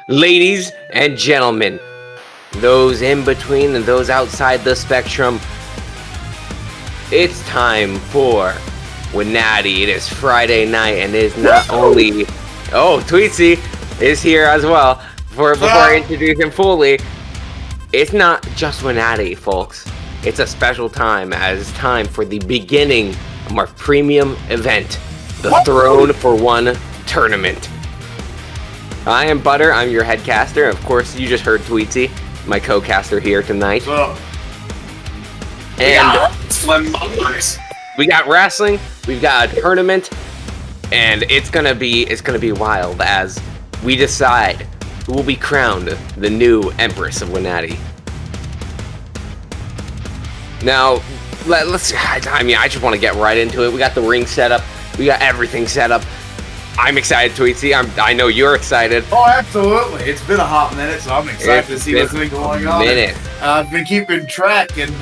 Ladies and gentlemen, those in between and those outside the spectrum, it's time for WNATI. It is Friday night, and it is not only... Oh, Tweetsy is here as well. Before I introduce him fully, it's not just WNATI, folks. It's a special time, as it's time for the beginning of our premium event, the Throne for One tournament. I am Butter, I'm your head caster. Of course, you just heard Tweetsy, my co-caster here tonight. And we got wrestling, we've got a tournament, and it's gonna be wild as we decide who will be crowned the new Empress of WNATI. Now, I just want to get right into it. We got the ring set up, we got everything set up. I'm excited, Tweetsy. I know you're excited. Oh, absolutely. It's been a hot minute, so I'm excited to see what's been going on. I've been keeping track, and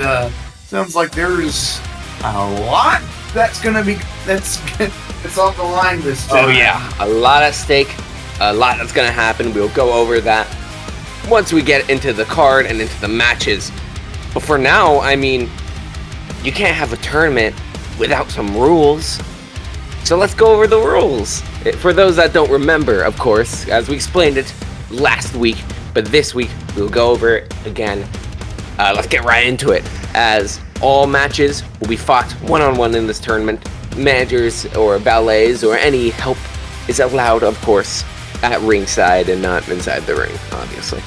sounds like there's a lot that's on the line this time. Oh yeah, a lot at stake, a lot that's gonna happen. We'll go over that once we get into the card and into the matches. But for now, I mean, you can't have a tournament without some rules. So let's go over the rules. For those that don't remember, of course, as we explained it last week, but this week we'll go over it again. Let's get right into it, as all matches will be fought one-on-one in this tournament. Managers or valets or any help is allowed, of course, at ringside and not inside the ring, obviously.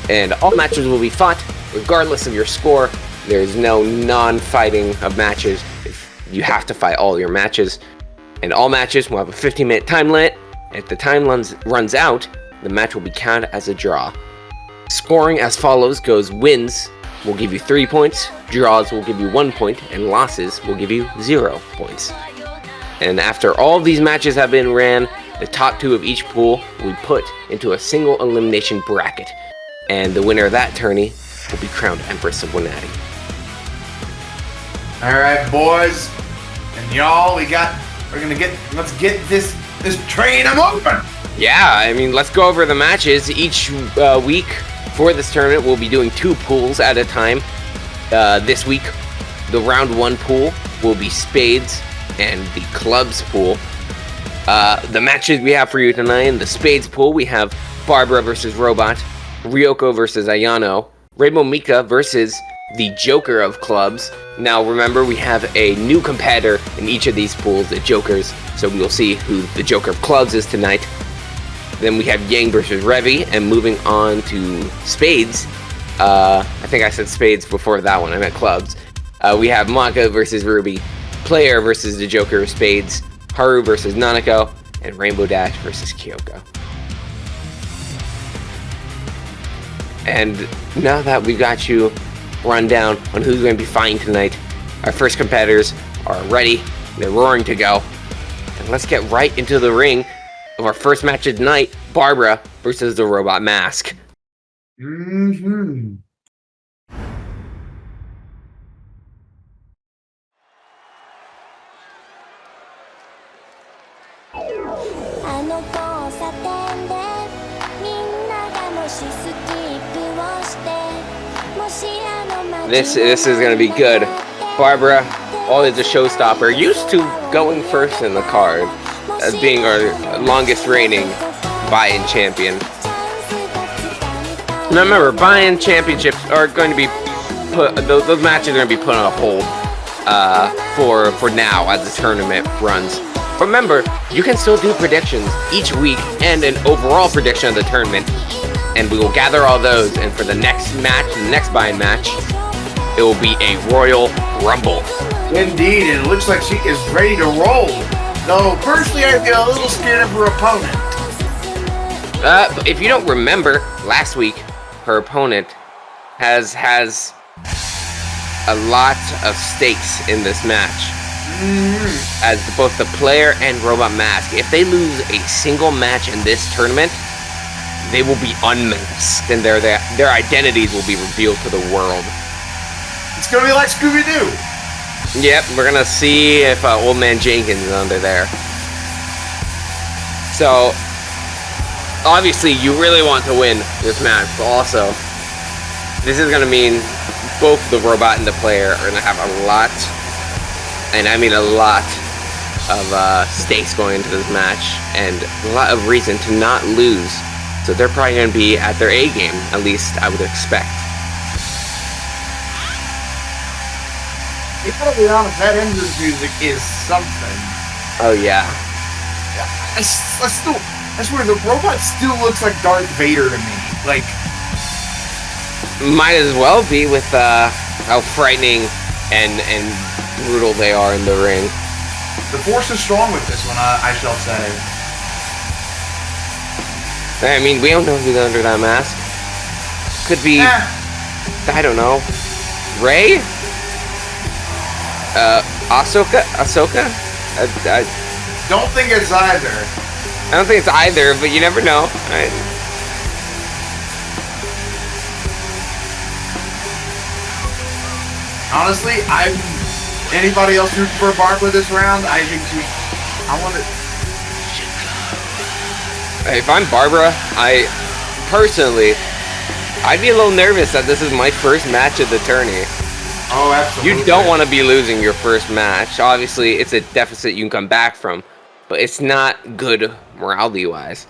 And all matches will be fought regardless of your score. There's no non-fighting of matches. You have to fight all your matches. And all matches will have a 15-minute time limit. If the time runs out, the match will be counted as a draw. Scoring as follows goes: wins will give you 3 points, draws will give you 1 point, and losses will give you 0 points. And after all these matches have been ran, the top 2 of each pool will be put into a single elimination bracket. And the winner of that tourney will be crowned Empress of WNATI. Alright, boys and y'all, let's get this train moving. Yeah, I mean, let's go over the matches. Each week for this tournament, we'll be doing 2 pools at a time. This week, the round 1 pool will be Spades and the Clubs pool. The matches we have for you tonight: in the Spades pool, we have Barbara versus Robot, Ryuko Vs Ayano, Mika versus the Joker of Clubs. Now remember, we have a new competitor in each of these pools, the Jokers, so we'll see who the Joker of Clubs is tonight. Then we have Yang versus Revy, and moving on to Spades, I think I said Spades before that one, I meant Clubs. We have Monika Vs Ruby, Player versus the Joker of Spades, Haru Vs Nanoko, and Rainbow Dash versus Kyoko. And now that we've got you run down on who's going to be fighting tonight, our first competitors are ready, they're roaring to go. And let's get right into the ring of our first match of the night: Barbara versus the Robot Mask. This is going to be good. Barbara, always a showstopper, used to going first in the card, as being our longest reigning buy-in champion. Now remember, buy-in championships are going to be those matches are going to be put on hold for now as the tournament runs. Remember, you can still do predictions each week and an overall prediction of the tournament, and we will gather all those, and for the next match, the next buy-in match, it will be a Royal Rumble. Indeed, and it looks like she is ready to roll. Though, personally, I feel a little scared of her opponent. If you don't remember, last week, her opponent has a lot of stakes in this match. As both the Player and Robot Mask, if they lose a single match in this tournament, they will be unmasked, and their identities will be revealed to the world. It's gonna be like Scooby-Doo. Yep, we're gonna see if Old Man Jenkins is under there. So, obviously you really want to win this match, but also this is going to mean both the robot and the player are going to have a lot, and I mean a lot, of stakes going into this match, and a lot of reason to not lose. So they're probably going to be at their A game, at least I would expect. You gotta be honest, that entrance music is something. Oh yeah. I swear, the robot still looks like Darth Vader to me. Like, might as well be with how frightening and brutal they are in the ring. The force is strong with this one, I shall say. I mean, we don't know who's under that mask. Could be, I don't know, Rey? Ahsoka? I don't think it's either. I don't think it's either, but you never know. Honestly, anybody else rooting for Barbara this round? I think I want to. If I'm Barbara, I'd be a little nervous that this is my first match of the tourney. Oh, absolutely. You don't want to be losing your first match. Obviously, it's a deficit you can come back from, but it's not good morality-wise.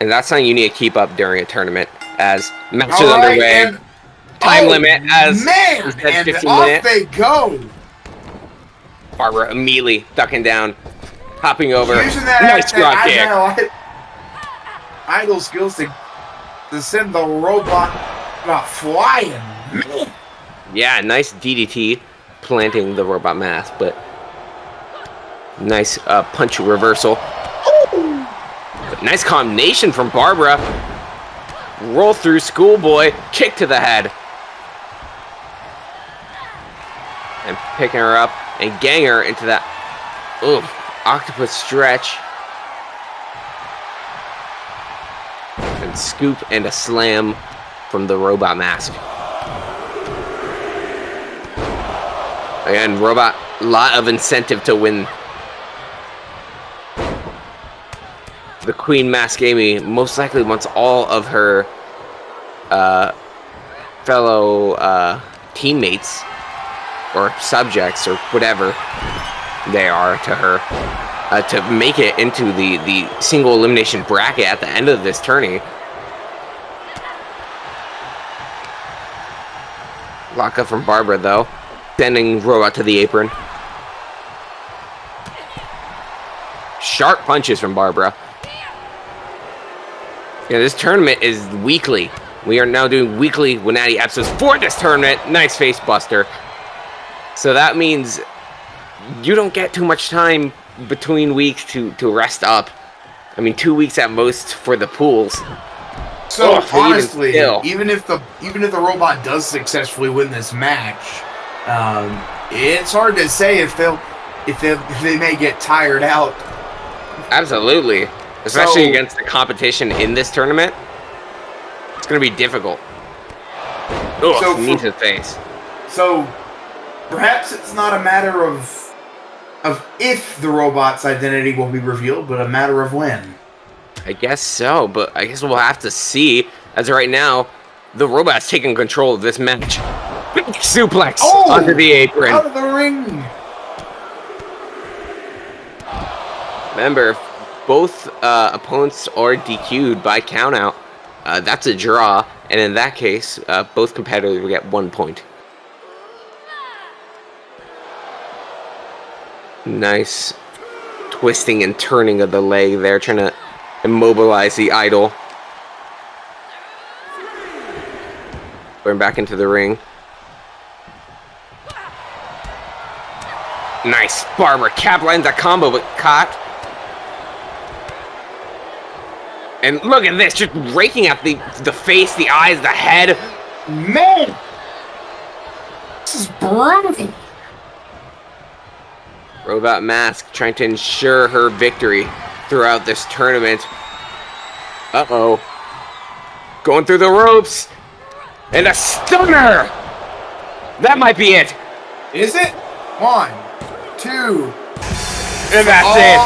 And that's something you need to keep up during a tournament as matches underway. Time limit as man, and 15 off minutes. They go. Barbara immediately ducking down, hopping over. Using that nice drop kick. Idle skills to send the robot flying. Yeah, nice DDT planting the robot mask, but nice punch reversal. But nice combination from Barbara. Roll through schoolboy, kick to the head. And picking her up and getting her into that octopus stretch. And scoop and a slam from the robot mask. Again, robot, a lot of incentive to win. The Queen Mask Amy most likely wants all of her fellow teammates or subjects or whatever they are to her to make it into the single elimination bracket at the end of this tourney. Lock up from Barbara though, sending robot to the apron. Sharp punches from Barbara. Yeah, this tournament is weekly. We are now doing weekly WNATI episodes for this tournament. Nice face buster. So that means you don't get too much time between weeks to rest up. I mean, 2 weeks at most for the pools. So honestly, even if the robot does successfully win this match, it's hard to say if they may get tired out. Absolutely. Especially against the competition in this tournament. It's going to be difficult. Knee to the face. So, perhaps it's not a matter of if the robot's identity will be revealed, but a matter of when. I guess so, but I guess we'll have to see. As of right now, the robot's taking control of this match. Big suplex onto the apron. Out of the ring. Remember, both opponents are DQ'd by countout. That's a draw, and in that case, both competitors will get 1 point. Nice twisting and turning of the leg there, trying to immobilize the idol. Going back into the ring. Nice. Barbara capitalizing that combo, but caught. And look at this, just raking at the face, the eyes, the head. Man! This is brutal. Robot Mask trying to ensure her victory throughout this tournament. Uh-oh. Going through the ropes. And a stunner! That might be it. Is it? 1, 2. And that's it.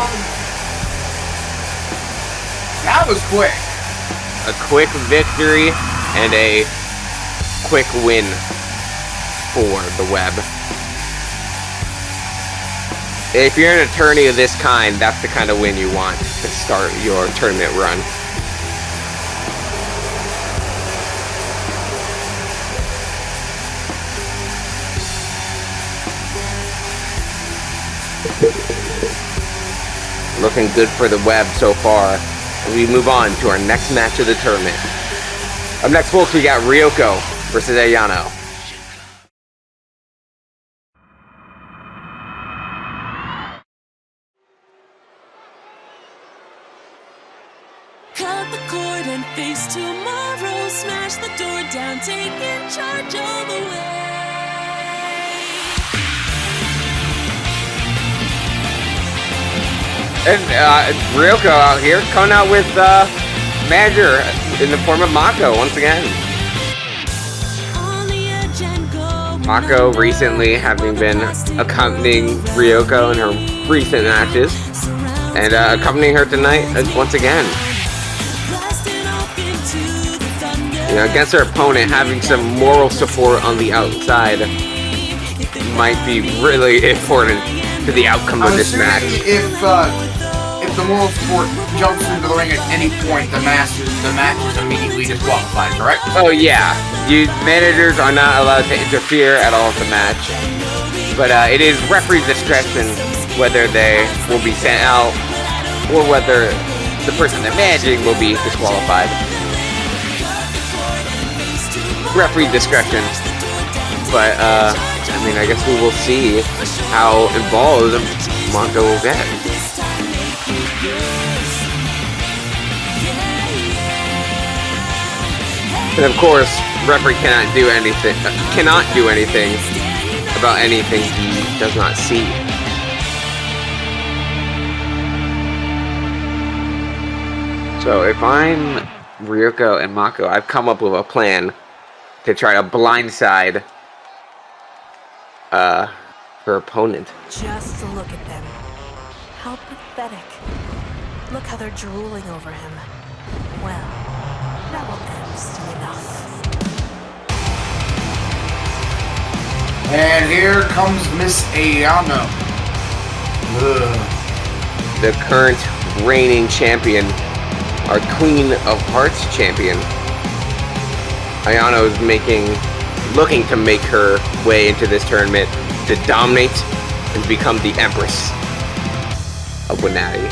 That was quick. A quick victory and a quick win for the web. If you're an attorney of this kind, that's the kind of win you want to start your tournament run. Looking good for the web so far. And we move on to our next match of the tournament. Up next, folks, we got Ryuko versus Ayano. Cut the cord and face tomorrow. Smash the door down, taking charge all the way. And Ryuko out here coming out with manager in the form of Mako once again. Mako recently having been accompanying Ryuko in her recent matches and accompanying her tonight once again. You know, against her opponent, having some moral support on the outside might be really important to the outcome of this match. If the moral support jumps into the ring at any point, the match is immediately disqualified, correct? Oh yeah, managers are not allowed to interfere at all with the match, but it is referee's discretion whether they will be sent out or whether the person they're managing will be disqualified. Referee discretion, but I mean, I guess we will see how involved Mako will get. And of course, referee cannot do anything about anything he does not see. So if I'm Ryuko and Mako, I've come up with a plan to try to blindside her opponent. Just look at them. How pathetic. Look how they're drooling over him. Well, that will end soon enough. And here comes Miss Ayano. The current reigning champion, our Queen of Hearts champion. Ayano is looking to make her way into this tournament to dominate and become the Empress of WNATI.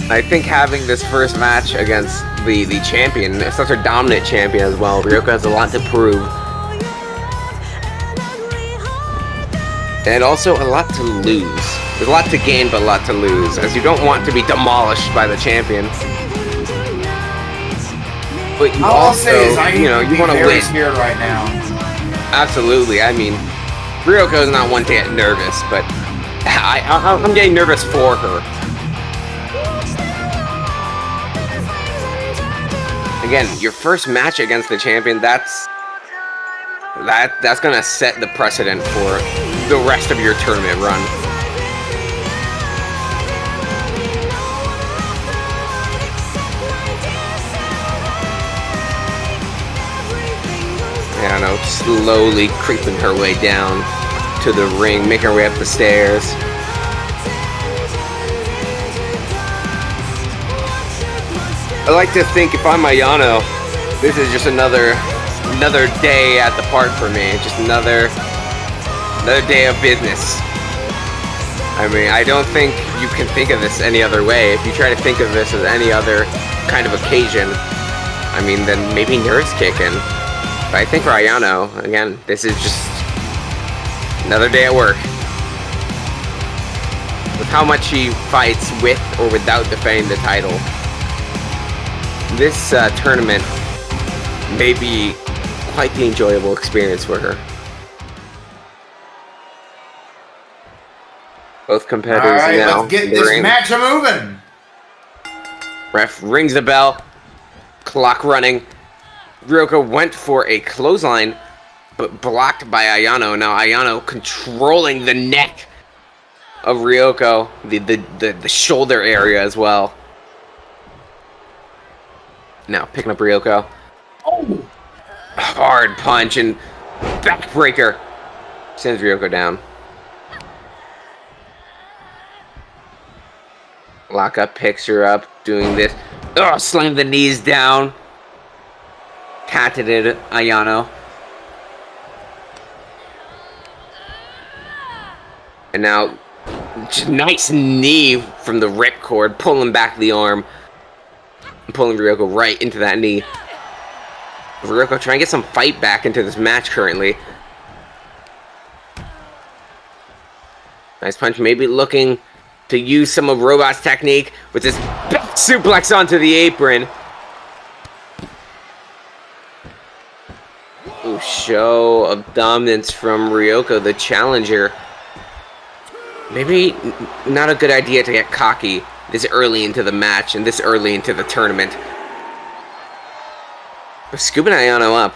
I think having this first match against the champion, such a dominant champion as well, Ryuko has a lot to prove. And also a lot to lose. There's a lot to gain, but a lot to lose, as you don't want to be demolished by the champion. But you also, you want to win. Scared right now. Absolutely. I mean, Ryuko is not one to get nervous, but I'm getting nervous for her. Again, your first match against the champion, that's gonna set the precedent for the rest of your tournament run. I don't know, slowly creeping her way down to the ring, making her way up the stairs. I like to think if I'm Ayano, this is just another day at the park for me. Just another day of business. I mean, I don't think you can think of this any other way. If you try to think of this as any other kind of occasion, I mean, then maybe nerves kick in. But I think for Ayano, again, this is just another day at work. With how much she fights with or without defending the title, this tournament may be quite the enjoyable experience for her. Both competitors now. Let's get this match moving. Ref rings the bell. Clock running. Ryuko went for a clothesline, but blocked by Ayano. Now Ayano controlling the neck of Ryuko, the shoulder area as well. Now picking up Ryuko. Oh! Hard punch and backbreaker sends Ryuko down. Lock up, picks her up, doing this. Oh, slam the knees down. Patented Ayano. And now, nice knee from the ripcord, pulling back the arm. And pulling Ryuko right into that knee. Ryuko trying to get some fight back into this match currently. Nice punch, maybe looking to use some of Robot's technique with this back suplex onto the apron. Ooh, show of dominance from Ryuko, the challenger. Maybe not a good idea to get cocky this early into the match and this early into the tournament. But scooping Ayano up.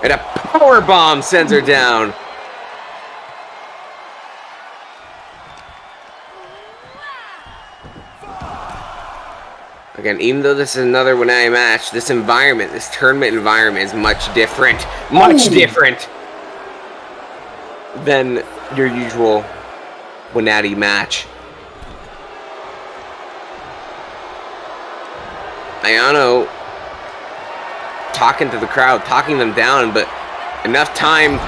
And a power bomb sends her down. Again, even though this is another WNATI match, this environment, this tournament environment is much different. Much different than your usual WNATI match. Ayano talking to the crowd, talking them down, but enough time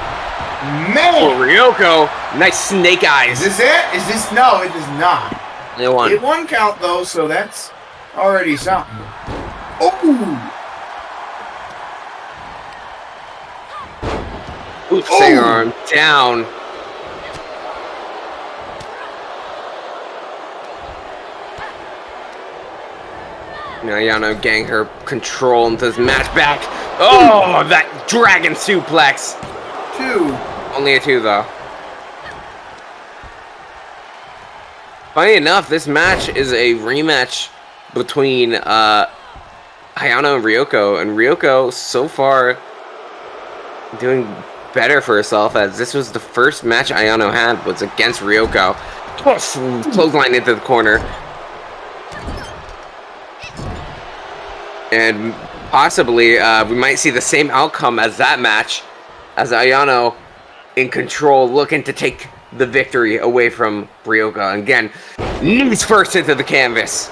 for Ryuko. Nice snake eyes. Is this it? Is this? No, it is not. It won. It won count though, so that's already something. Oh! Oops, single arm down. Now Ayano getting her control into this match back. Oh, that dragon suplex. 2. Only a 2 though. Funny enough, this match is a rematch between Ayano and Ryuko, and Ryuko so far doing better for herself, as this was the first match Ayano had was against Ryuko. Clothesline into the corner. And possibly we might see the same outcome as that match, as Ayano in control, looking to take the victory away from Ryuko. Again, knees first into the canvas.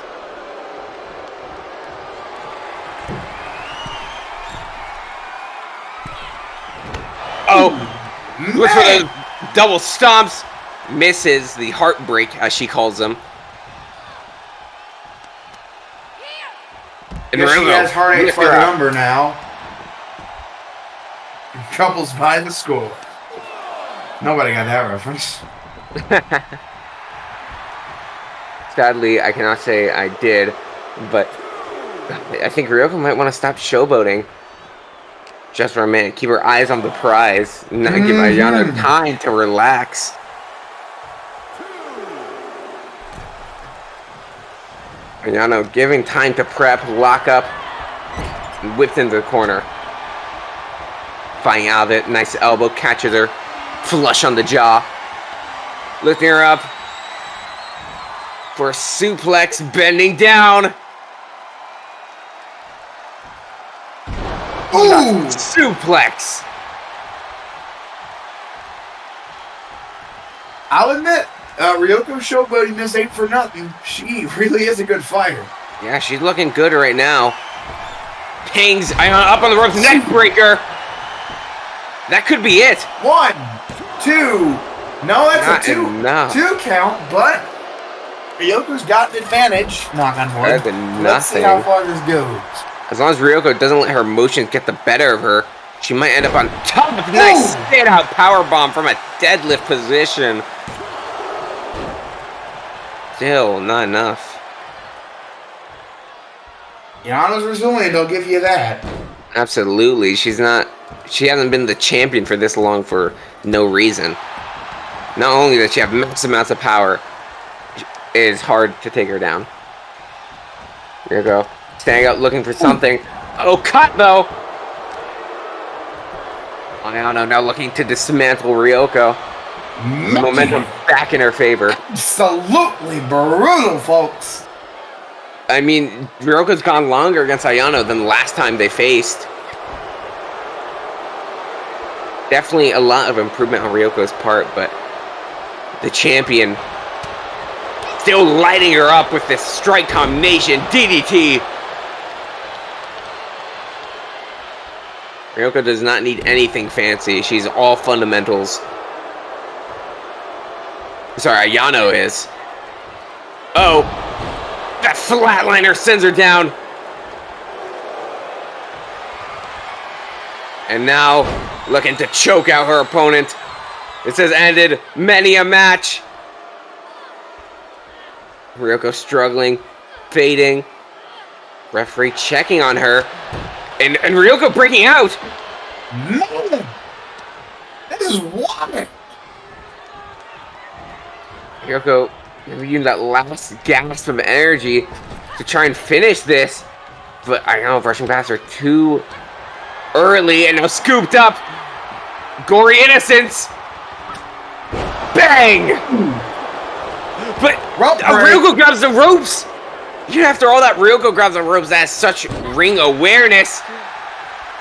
Oh, looks for the double stomps. Misses the heartbreak, as she calls them. And she has heartache for the number now. Couples by the score. Nobody got that reference. Sadly, I cannot say I did, but I think Ryuko might want to stop showboating just for a minute. Keep her eyes on the prize. Not give Ayano time to relax. Ayano giving time to prep, lock up, and whipped into the corner. Fighting out of it. Nice elbow, catches her. Flush on the jaw. Lifting her up for a suplex, bending down. Ooh! Suplex. I'll admit, Ryuko showboating this ain't for nothing. She really is a good fighter. Yeah, she's looking good right now. Hangs up on the ropes, neck breaker. That could be it. 1, 2. No, that's Not a 2. enough. 2 count, but Ryoko's got an advantage. Knock on wood. Better than Let's see nothing. how far this goes. As long as Ryuko doesn't let her emotions get the better of her, she might end up on top of a nice stand-out powerbomb from a deadlift position. Still not enough. Yano's resilient, I'll give you that. Absolutely. She hasn't been the champion for this long for no reason. Not only does she have massive amounts of power, it is hard to take her down. Here we go. Standing up looking for something. Oh, cut though! Ayano now looking to dismantle Ryuko. Momentum back in her favor. Absolutely brutal, folks. I mean, Ryuko's gone longer against Ayano than the last time they faced. Definitely a lot of improvement on Ryuko's part, but the champion still lighting her up with this strike combination DDT. Ryuko does not need anything fancy. She's all fundamentals. Sorry, Ayano is. Oh, that flatliner sends her down. And now, looking to choke out her opponent. This has ended many a match. Ryuko struggling, fading. Referee checking on her. And Ryuko breaking out. Man, this is wild. Ryuko using that last gasp of energy to try and finish this. But I know, rushing past her too early and now scooped up. Gory innocence. Bang! But Ryuko grabs the ropes. Even after all that, Ryuko grabs the ropes. That has such ring awareness.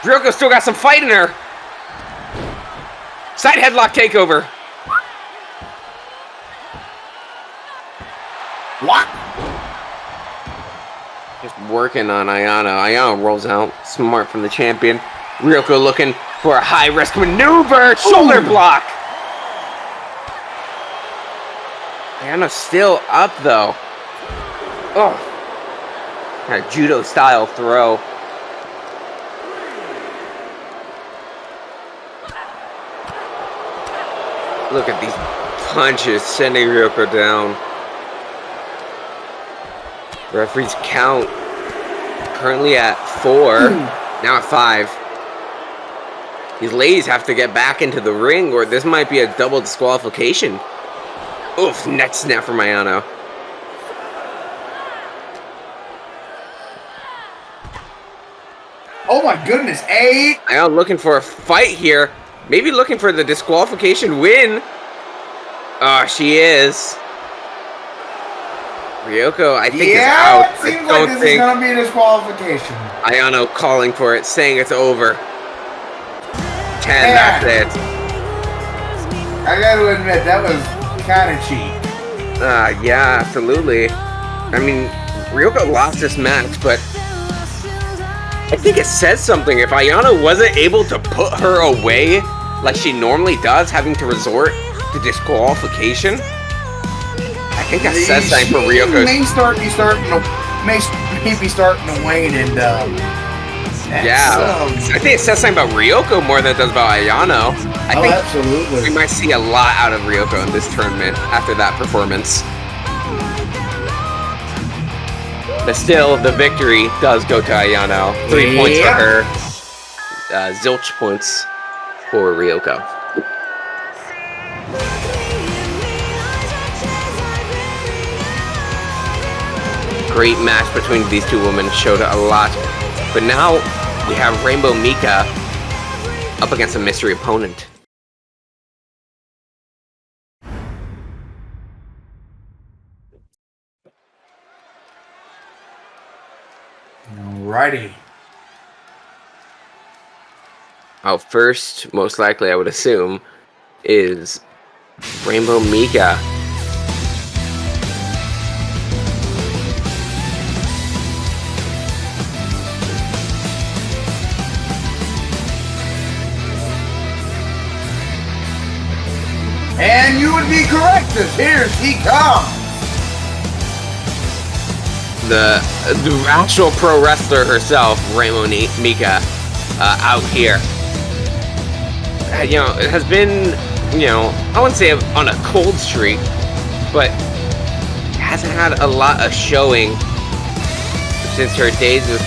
Ryuko still got some fight in her. Side headlock takeover. What? Just working on Ayano. Ayano rolls out. Smart from the champion. Ryuko looking for a high-risk maneuver. Shoulder block. Ayano's still up, though. Oh. Kind of judo-style throw. Look at these punches sending Ryuko down. Referee's count currently at 4, now at 5. These ladies have to get back into the ring or this might be a double disqualification. Oof, neck snap from Ayano. Oh my goodness, 8! Ayano looking for a fight here. Maybe looking for the disqualification win. Oh, she is. Ryuko, I think, is out. It seems like this is going to be a disqualification. Ayano calling for it, saying it's over. 10, that's it. I got to admit, that was kind of cheap. Yeah, absolutely. I mean, Ryuko lost this match, but I think it says something. If Ayano wasn't able to put her away like she normally does, having to resort to disqualification, I think that says something for Ryuko. May be starting to wane, and yeah, I think it says something about Ryuko more than it does about Ayano. I think absolutely. We might see a lot out of Ryuko in this tournament after that performance. But still, the victory does go to Ayano. 3 points for her. Zilch points for Ryuko. Great match between these two women, showed a lot. But now we have Rainbow Mika up against a mystery opponent. Alrighty. First, most likely, I would assume, is Rainbow Mika. And you would be correct, as here he comes. The actual pro wrestler herself, Rainbow Mika, out here. You know, it has been, you know, I wouldn't say on a cold streak, but hasn't had a lot of showing since her days with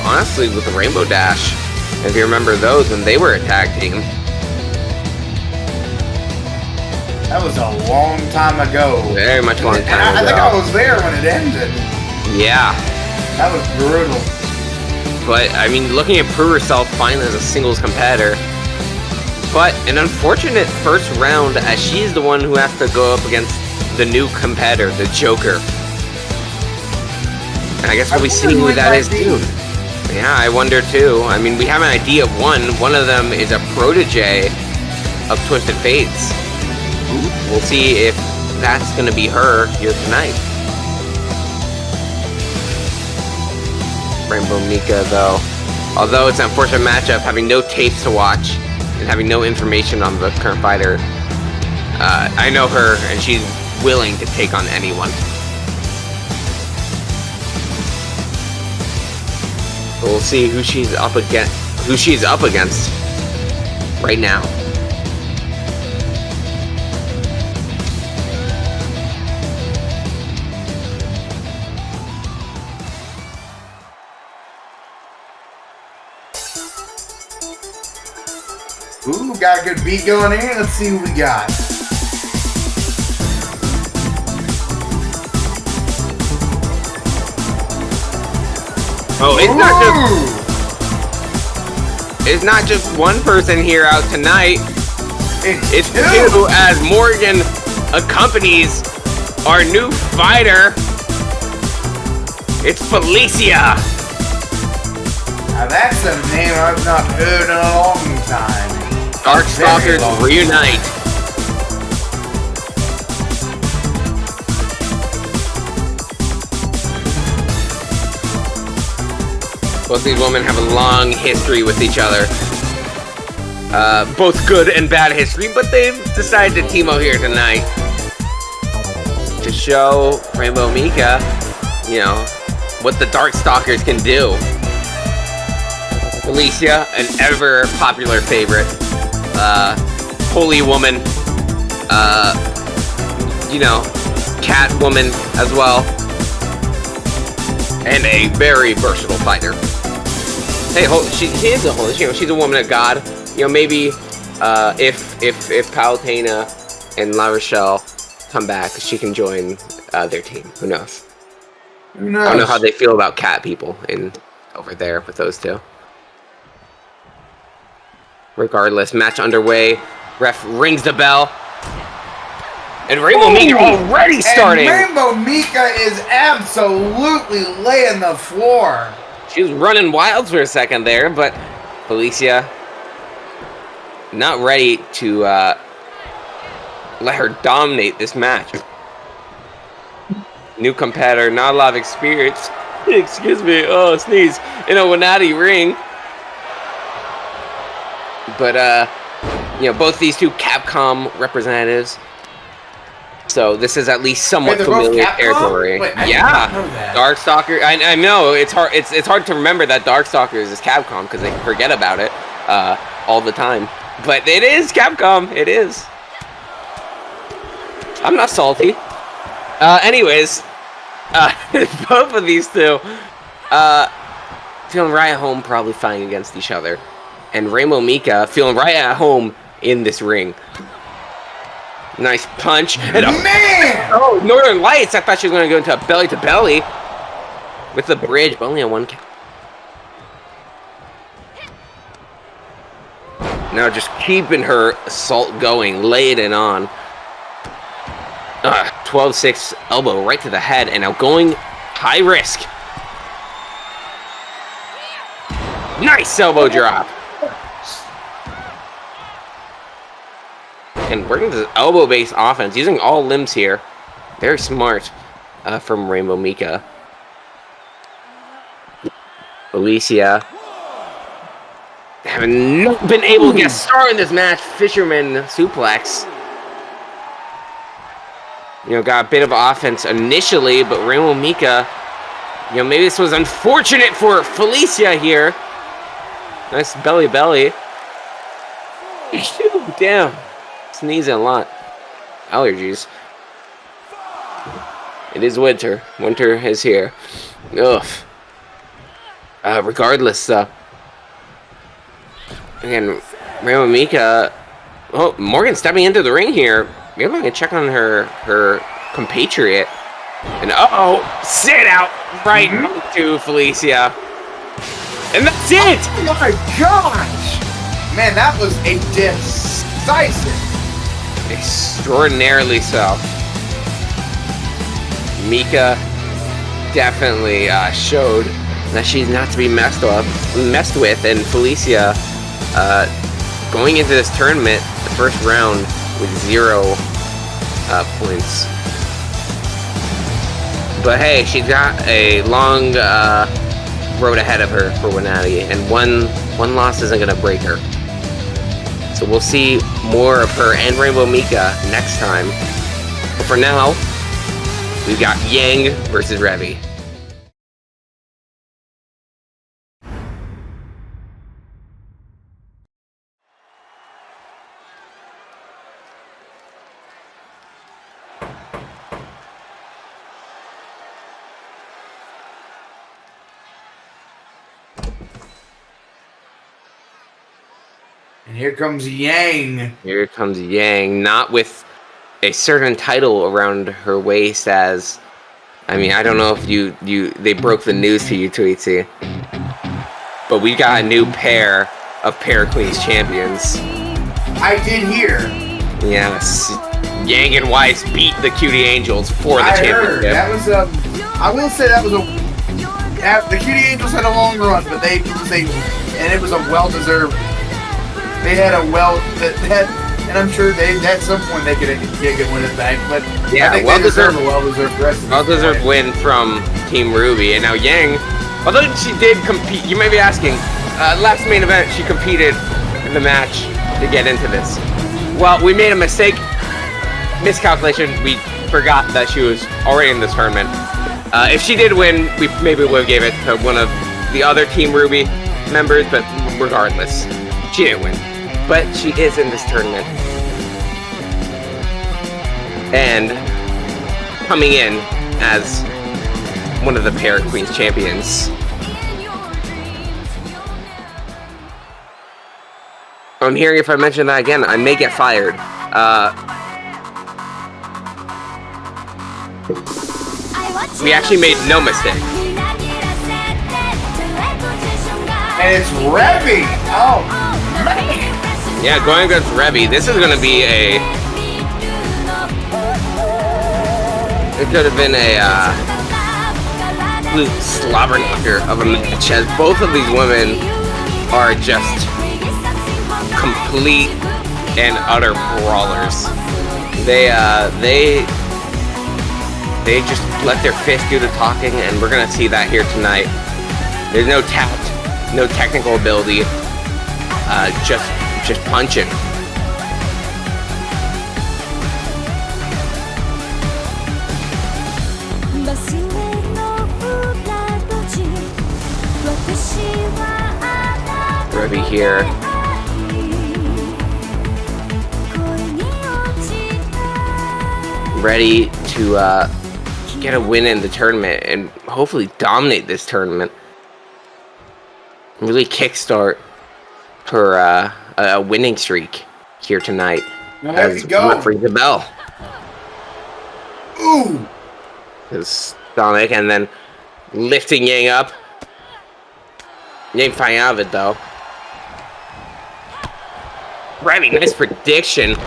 honestly, with the Rainbow Dash. If you remember those when they were a tag team. That was a long time ago. Very much a long time ago. I think I was there when it ended. Yeah. That was brutal. But, I mean, looking to prove herself finally as a singles competitor. But an unfortunate first round, as she's the one who has to go up against the new competitor, the Joker. And I guess we'll be seeing who that is too. Yeah, I wonder too. I mean, we have an idea of one. One of them is a protege of Twisted Fates. We'll see if that's going to be her here tonight. Rainbow Mika, though. Although it's an unfortunate matchup, having no tapes to watch and having no information on the current fighter, I know her, and she's willing to take on anyone. We'll see who she's up against right now. Ooh, got a good beat going here. Let's see who we got. Oh, it's not just one person here out tonight. It's two, as Morgan accompanies our new fighter. It's Felicia. Now that's a name I've not heard in a long time. Darkstalkers reunite. Both these women have a long history with each other. Both good and bad history, but they've decided to team up here tonight to show Rainbow Mika, you know, what the Darkstalkers can do. Felicia, an ever popular favorite, holy woman, you know, cat woman as well, and a very versatile fighter. Hey, she is a holy, you know, she's a woman of God. You know, maybe if Palutena and La Rochelle come back, she can join their team. Who knows? Who knows? I don't know how they feel about cat people over there with those two. Regardless, match underway. Ref rings the bell. And Rainbow Mika already starting. And Rainbow Mika is absolutely laying the floor. She was running wild for a second there, but Felicia not ready to let her dominate this match. New competitor, not a lot of experience. Excuse me, oh, sneeze. In a WNATI ring. But, you know, both these two Capcom representatives. So this is at least somewhat familiar territory. Wait, yeah, Darkstalker. I know it's hard. It's hard to remember that Darkstalkers is Capcom because they forget about it all the time. But it is Capcom. It is. I'm not salty. Anyways, both of these two feeling right at home, probably fighting against each other. And Rainbow Mika feeling right at home in this ring. Nice punch. And oh, Northern Lights. I thought she was going to go into a belly-to-belly with the bridge, but only on one count. Now just keeping her assault going, laying it on. 12-6 elbow right to the head, and now going high risk. Nice elbow drop. And working this elbow-based offense, using all limbs here. Very smart from Rainbow Mika. Felicia having not been able to get started in this match. Fisherman suplex. You know, got a bit of offense initially, but Rainbow Mika, you know, maybe this was unfortunate for Felicia here. Nice belly-belly. Damn. Sneezing a lot. Allergies. It is winter. Winter is here. Ugh. Regardless, again, Rainbow Mika. Oh, Morgan stepping into the ring here. Maybe I can check on her compatriot. And sit out right to Felicia. And that's it! Oh my gosh! Man, that was a decisive. Extraordinarily so. Mika definitely showed that she's not to be messed with, and Felicia going into this tournament, the first round, with 0 points. But hey, she's got a long road ahead of her for WNATI, and one loss isn't gonna break her. So we'll see more of her and Rainbow Mika next time. But for now, we've got Yang versus Revy. And here comes Yang. Here comes Yang, not with a certain title around her waist as... I mean, I don't know if they broke the news to you, Tweetsy. But we got a new pair of Pair Queens champions. I did hear. Yes. Yang and Weiss beat the Cutie Angels for the championship. That was I will say that was the Cutie Angels had a long run, but and it was a well-deserved. They had a and I'm sure at some point they could win it back. But yeah, I think well-deserved win from Team Ruby, and now Yang, although she did compete. You may be asking, last main event she competed in the match to get into this. Well, we made a miscalculation. We forgot that she was already in this tournament. If she did win, we maybe would have gave it to one of the other Team Ruby members, but regardless, she didn't win. But she is in this tournament. And coming in as one of the Pair Queens champions. I'm hearing if I mention that again, I may get fired. We actually made no mistake. And it's Revy! Oh, man! Yeah, going against Revy, this is going to be it could have been a absolute slobber knocker of a match, as both of these women are just complete and utter brawlers. They just let their fists do the talking, and we're going to see that here tonight. There's no tact, no technical ability, just punching. Revy here. Ready to get a win in the tournament and hopefully dominate this tournament. Really kickstart her a winning streak here tonight. Now there you go. Referee the bell. Ooh. His stomach, and then lifting Yang up. Yang flying out of it though. Revy, nice prediction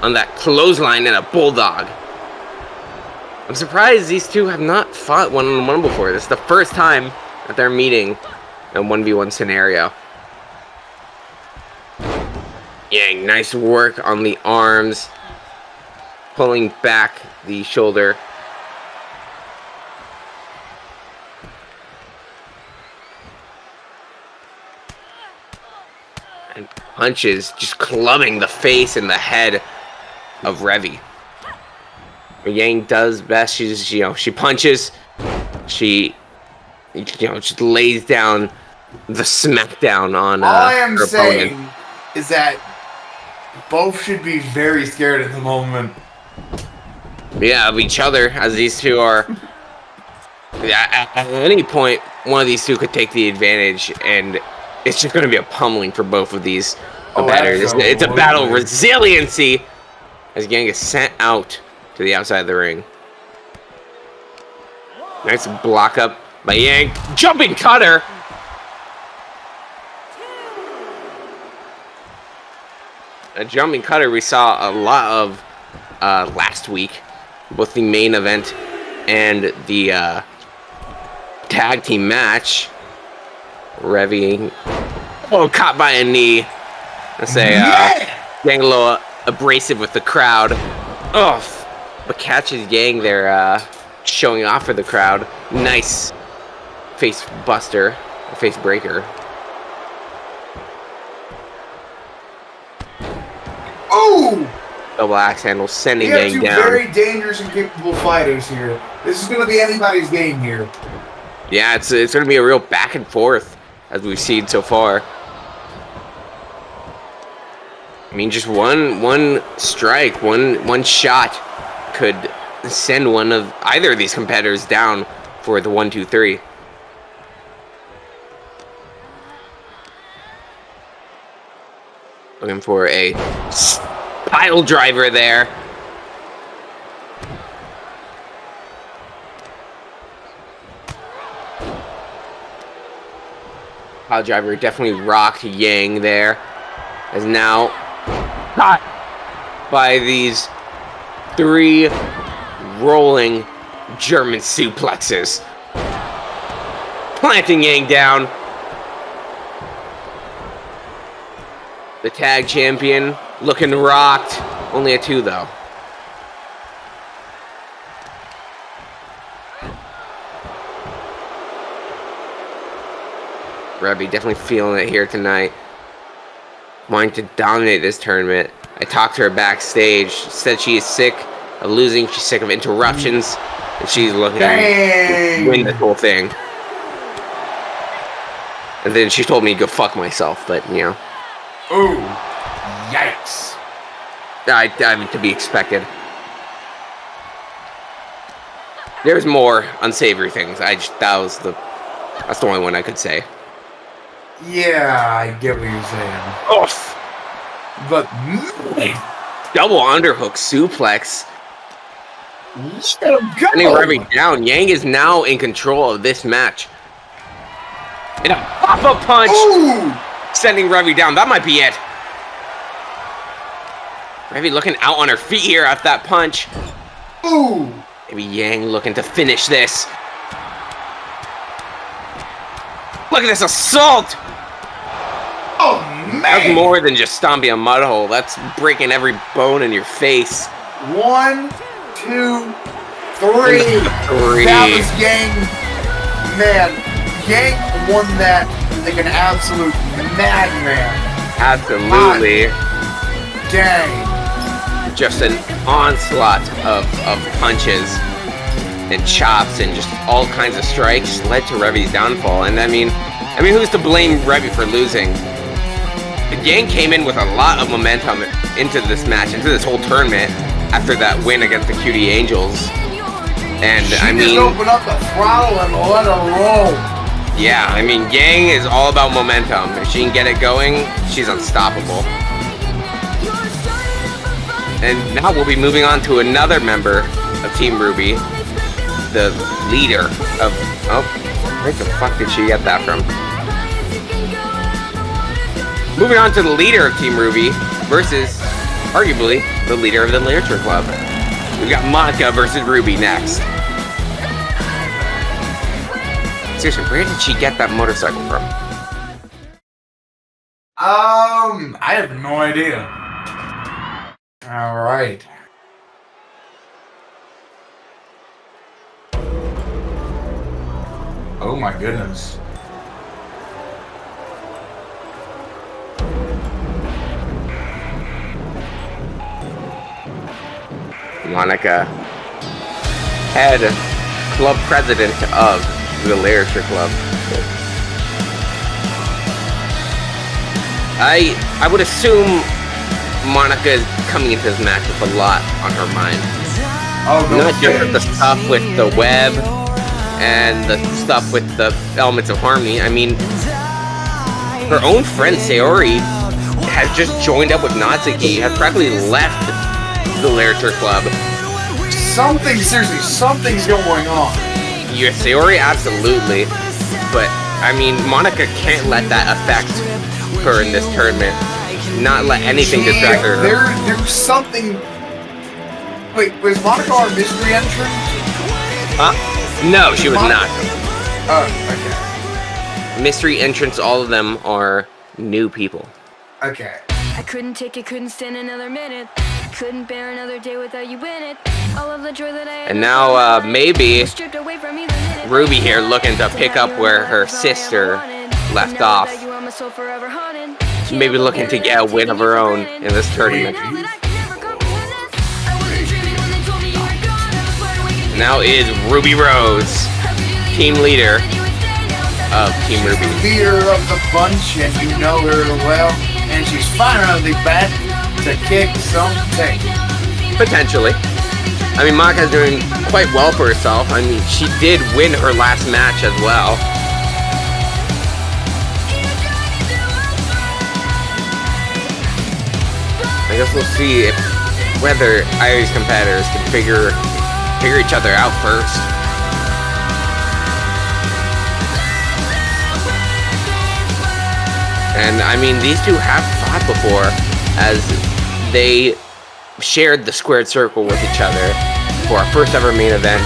on that clothesline and a bulldog. I'm surprised these two have not fought one-on-one before. This is the first time that they're meeting in a 1v1 scenario. Yang, nice work on the arms. Pulling back the shoulder. And punches, just clubbing the face and the head of Revy. Yang does best. She punches. She, just lays down the smackdown on all I am her saying opponent. Is that both should be very scared at the moment. Yeah, of each other, as these two are. At any point, one of these two could take the advantage, and it's just going to be a pummeling for both of these competitors. It's a battle of resiliency as Yang is sent out to the outside of the ring. Nice block up by Yang. Jumping cutter! a jumping cutter we saw a lot of last week, both the main event and the tag team match. Revy, caught by a knee. Let's say, getting a little abrasive with the crowd. But catches Yang there, showing off for the crowd. Nice face buster, face breaker. Ooh! Double axe handle, sending We have Yang two down. very dangerous and capable fighters here. This is going to be anybody's game here. Yeah, it's going to be a real back and forth, as we've seen so far. I mean, just one strike, one shot could send either of these competitors down for the 1, 2, 3. Looking for a pile driver there. Pile driver definitely rocked Yang there. As now caught by these 3 rolling German suplexes. Planting Yang down. The tag champion looking rocked. Only a 2 though. Revy definitely feeling it here tonight. Wanting to dominate this tournament. I talked to her backstage. She said she is sick of losing. She's sick of interruptions. And she's looking to win the whole thing. And then she told me to go fuck myself, but you know. Ooh. Yikes. I mean, to be expected. There's more unsavory things. That's the only one I could say. Yeah, I get what you're saying. Oof. But Double underhook suplex. let him go. Sending Revy down. Yang is now in control of this match. And a pop-up punch. Ooh. Sending Revy down. That might be it. Revy looking out on her feet here after that punch. Ooh. Maybe Yang looking to finish this. Look at this assault. Oh, man. That's more than just stomping a mud hole. That's breaking every bone in your face. 1, 2, 3. 3. That was Yang. Man, Yang won that like an absolute madman. Absolutely. Dang. Just an onslaught of punches and chops and just all kinds of strikes led to Revy's downfall. And I mean, who's to blame Revy for losing? Yang came in with a lot of momentum into this match, into this whole tournament after that win against the Cutie Angels. And She I mean, just open up the throttle and let her roll. yeah, I mean, Yang is all about momentum. If she can get it going, she's unstoppable. And now we'll be moving on to another member of Team Ruby, the leader of... Oh, where the fuck did she get that from? Moving on to the leader of Team Ruby versus, arguably, the leader of the Literature Club. We've got Monika versus Ruby next. Seriously, where did she get that motorcycle from? I have no idea. All right. Oh my goodness. Monika, head club president of the Literature Club. I would assume Monika is coming into this match with a lot on her mind. Oh, no. Not just the stuff with the web and the stuff with the elements of harmony. I mean, her own friend Sayori has just joined up with Natsuki, has practically left the Literature Club. Something's going on. Yeah, Sayori, absolutely. But, I mean, Monika can't let that affect her in this tournament. not let anything distract her. There's something. Wait, was Monika our mystery entrant? Huh? No, she was not. Oh, okay. Mystery entrants, all of them are new people. Okay. I couldn't take it, couldn't stand another minute. Couldn't bear another day without you in it. All of the joy that I had. And now, maybe Ruby here looking to pick up where her sister left off. Maybe looking to get a win of her own in this tournament. Now is Ruby Rose, team leader of Team Ruby. Leader of the bunch, and you know her well. And she's finally back to kick some tape. Potentially. I mean, Monika's doing quite well for herself. I mean, she did win her last match as well. I guess we'll see whether Iri's competitors can figure each other out first. And I mean, these two have fought before, as they shared the squared circle with each other for our first ever main event,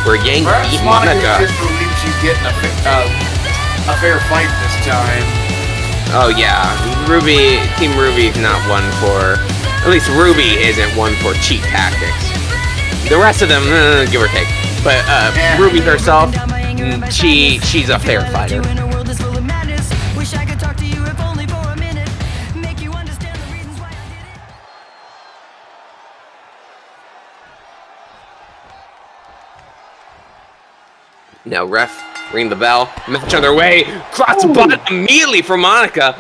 where Yang beat Monika. Just believes she's getting a fair fight this time. Oh yeah, Team Ruby's not one for, at least Ruby isn't one for cheap tactics. The rest of them, give or take. But Ruby herself, she's a fair fighter. Now ref, ring the bell, match underway, cross the button immediately for Monika.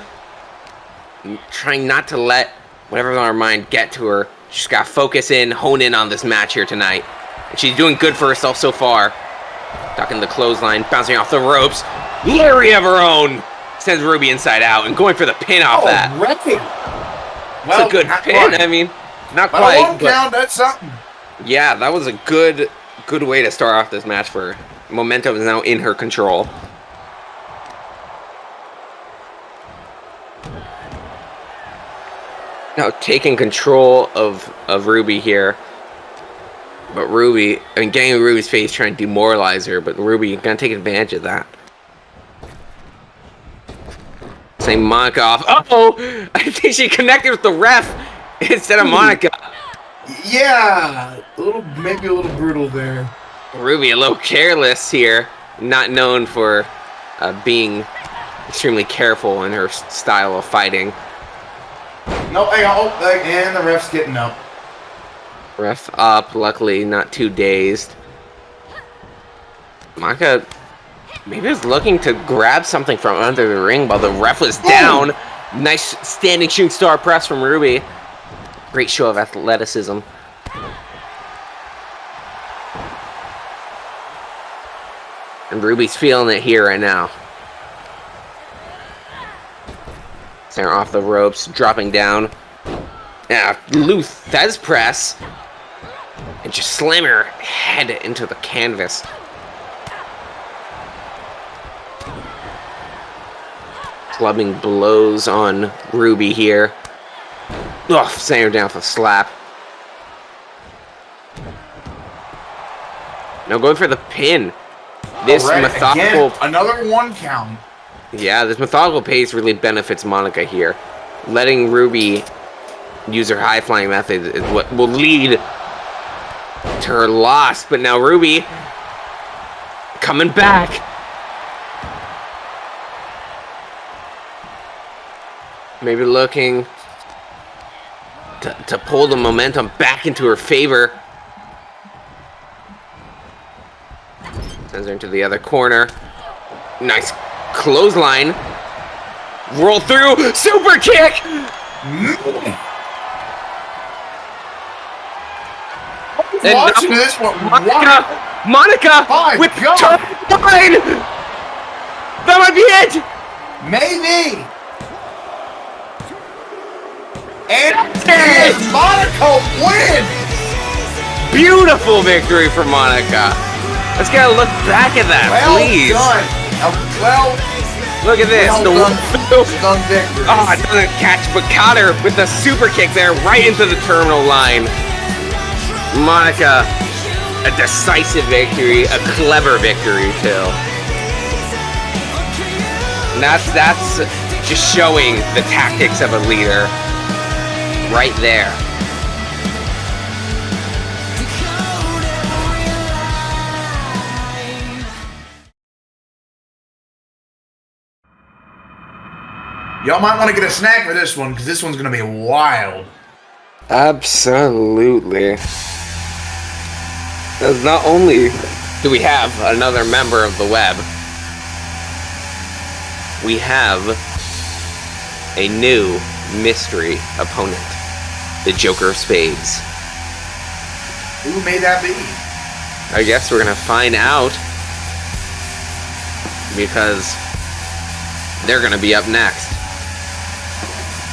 Trying not to let whatever's on her mind get to her. She's got to focus in, hone in on this match here tonight. And she's doing good for herself so far. Ducking the clothesline, bouncing off the ropes. Larry of her own sends Ruby inside out and going for the pin off that. Wrecking. Well, it's a good pin. Quite. I mean, not but quite. But count, that's something. Yeah, that was a good way to start off this match for her. Momentum is now in her control. Now taking control of Ruby here. But Ruby, I mean, getting Ruby's face, trying to demoralize her, but Ruby gonna take advantage of that. Same Monika off. Uh-oh! I think she connected with the ref instead of Monika. Yeah, maybe a little brutal there. Ruby a little careless here, not known for being extremely careful in her style of fighting. No, and the ref's getting up. Ref up, luckily not too dazed. Monika maybe was looking to grab something from under the ring while the ref was down. Nice standing shooting star press from Ruby. Great show of athleticism. And Ruby's feeling it here right now. Center off the ropes, dropping down. Yeah, loose Thez press. And just slam her head into the canvas. Clubbing blows on Ruby here. Ugh, send her down for a slap. Now going for the pin. This methodical... Again, another 1 count. Yeah, this methodical pace really benefits Monika here. Letting Ruby use her high-flying method is what will lead to her loss. But now Ruby coming back. Maybe looking to pull the momentum back into her favor. Sends her into the other corner. Nice clothesline. Roll through. Super kick. And watching this one. Monika with turn 9. That might be it. Maybe. And Monika wins. Beautiful victory for Monika. Let's get a look back at that, please. Well done. Well Look at this. Well done victory. Oh, it doesn't catch, but caught her with the super kick there, right into the terminal line. Monika, a decisive victory, a clever victory too. And that's just showing the tactics of a leader, right there. Y'all might want to get a snack for this one, because this one's going to be wild. Absolutely. Because not only do we have another member of the web, we have a new mystery opponent, the Joker of Spades. Who may that be? I guess we're going to find out, because they're going to be up next.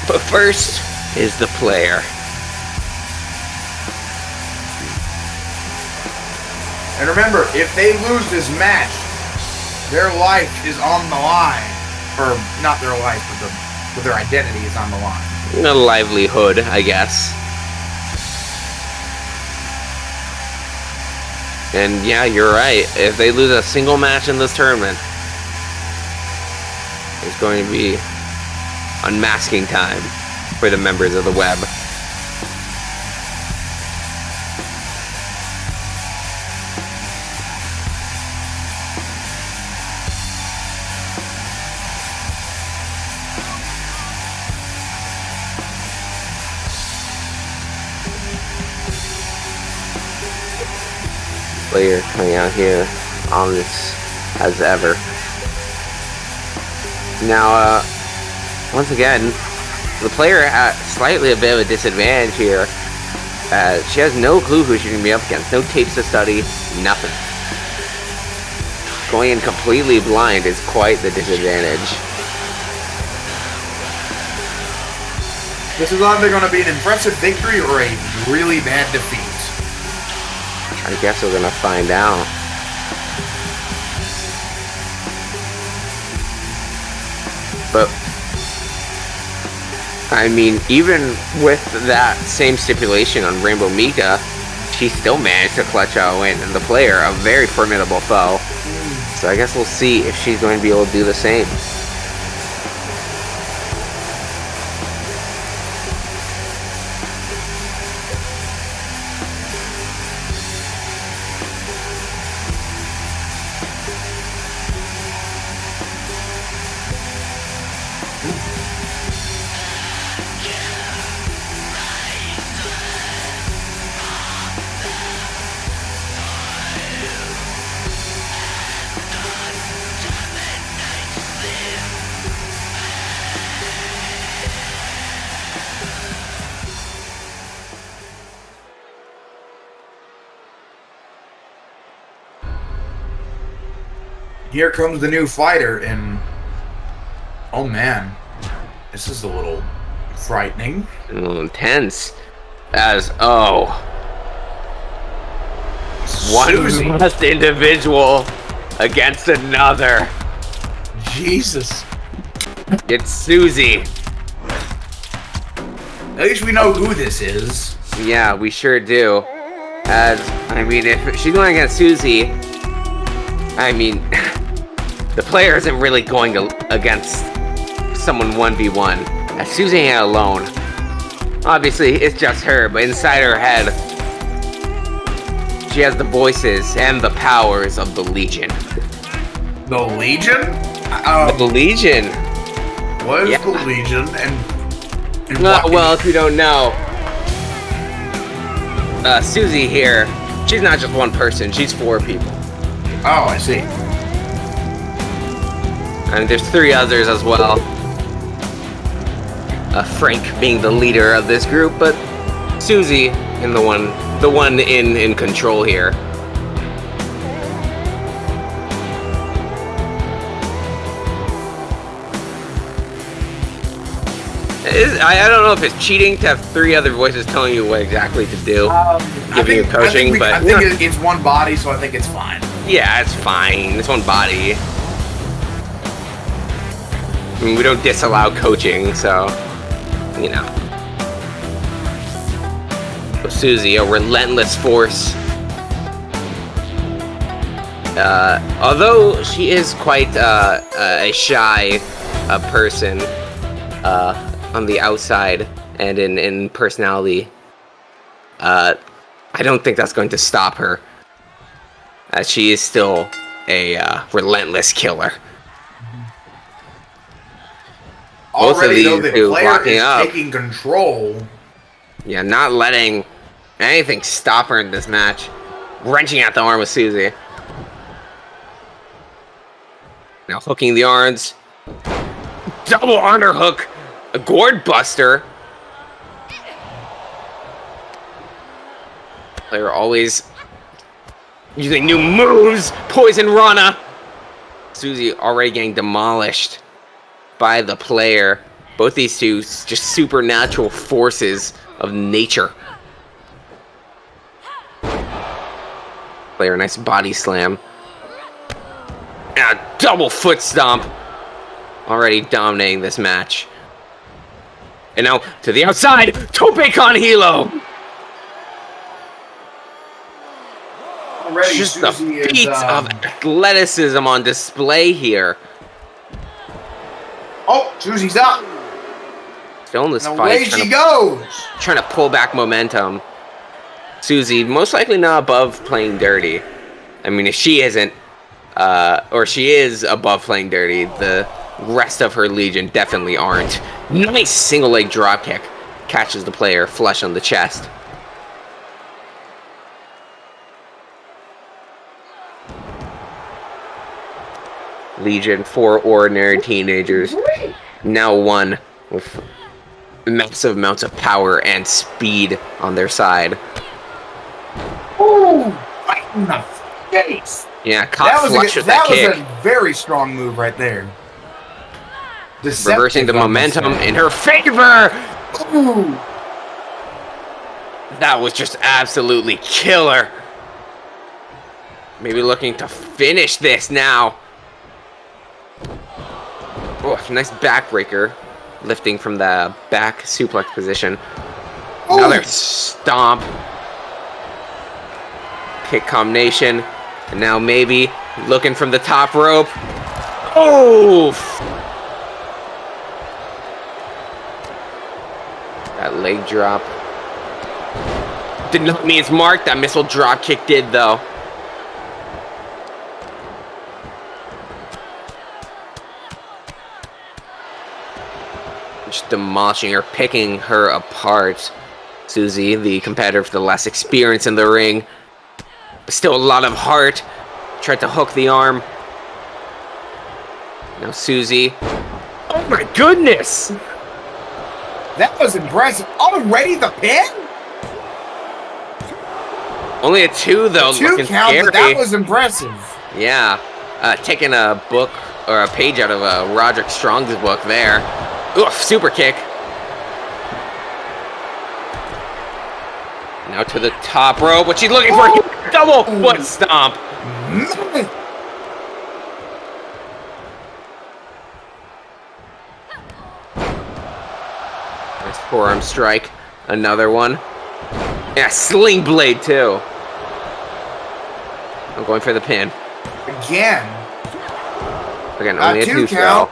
But first is the player. And remember, if they lose this match, their life is on the line. Or, not their life, but their identity is on the line. A livelihood, I guess. And yeah, you're right. If they lose a single match in this tournament, it's going to be unmasking time for the members of the web. Player coming out here on this as ever. Now, once again, the player at slightly a bit of a disadvantage here. She has no clue who she's going to be up against. No tapes to study, nothing. Going in completely blind is quite the disadvantage. This is either going to be an impressive victory or a really bad defeat. I guess we're gonna find out. But I mean, even with that same stipulation on Rainbow Mika, she still managed to clutch out a win, and the player, a very formidable foe. So I guess we'll see if she's going to be able to do the same. Here comes the new fighter, and oh man, this is a little frightening. A little intense. As, one Susie. last individual against another. Jesus. It's Susie. At least we know who this is. Yeah, we sure do. As, I mean, if she's going against Susie, I mean, the player isn't really going against someone 1v1. As Susie ain't alone. Obviously, it's just her, but inside her head, she has the voices and the powers of the Legion. The Legion? The Legion. What is the Legion? And what well, if you don't know, Susie here, she's not just one person, she's 4 people. Oh, I see. And there's 3 others as well. Frank being the leader of this group, but Susie and the one in control here. I don't know if it's cheating to have 3 other voices telling you what exactly to do, giving you coaching, I think it's one body, so I think it's fine. Yeah, it's fine. It's one body. I mean, we don't disallow coaching, so, you know. So Susie, a relentless force. Although she is quite a shy person on the outside and in personality, I don't think that's going to stop her. She is still a relentless killer. Already, though, the player is taking control. Yeah, not letting anything stop her in this match. Wrenching out the arm of Susie. Now hooking the arms. Double underhook. A gourd buster. Player always using new moves. Poison Rana. Susie already getting demolished by the player. Both these two just supernatural forces of nature. Player, nice body slam. And a double foot stomp. Already dominating this match. And now to the outside. Tope con hilo. Already, just the feats of athleticism on display here. Oh, Susie's up. Still in this and fight. Away she goes. Trying to pull back momentum. Susie, most likely not above playing dirty. I mean, if she isn't, or she is above playing dirty, the rest of her legion definitely aren't. Nice single leg drop kick. Catches the player flush on the chest. Legion, 4 ordinary teenagers, now 1 with massive amounts of power and speed on their side. Ooh, right in the face. Yeah, caught flush with that kick. That was a very strong move right there. Reversing the momentum in her favor. Ooh. That was just absolutely killer. Maybe looking to finish this now. Oh, nice backbreaker. Lifting from the back suplex position. Ooh. Another stomp. Kick combination. And now maybe looking from the top rope. Oh! That leg drop. Did not mean it's marked. That missile drop kick did, though. Just demolishing her, picking her apart. Susie, the competitor with the less experience in the ring. But still a lot of heart. Tried to hook the arm. Now Susie. Oh my goodness! That was impressive. Already the pin? Only a 2 though. A 2 count, but that was impressive. Yeah. Taking a book or a page out of Roderick Strong's book there. Oof, super kick. Now to the top rope. What she's looking for? Double foot stomp. Nice forearm strike. Another one. Yeah, sling blade too. I'm going for the pin. Again, only a 2 count.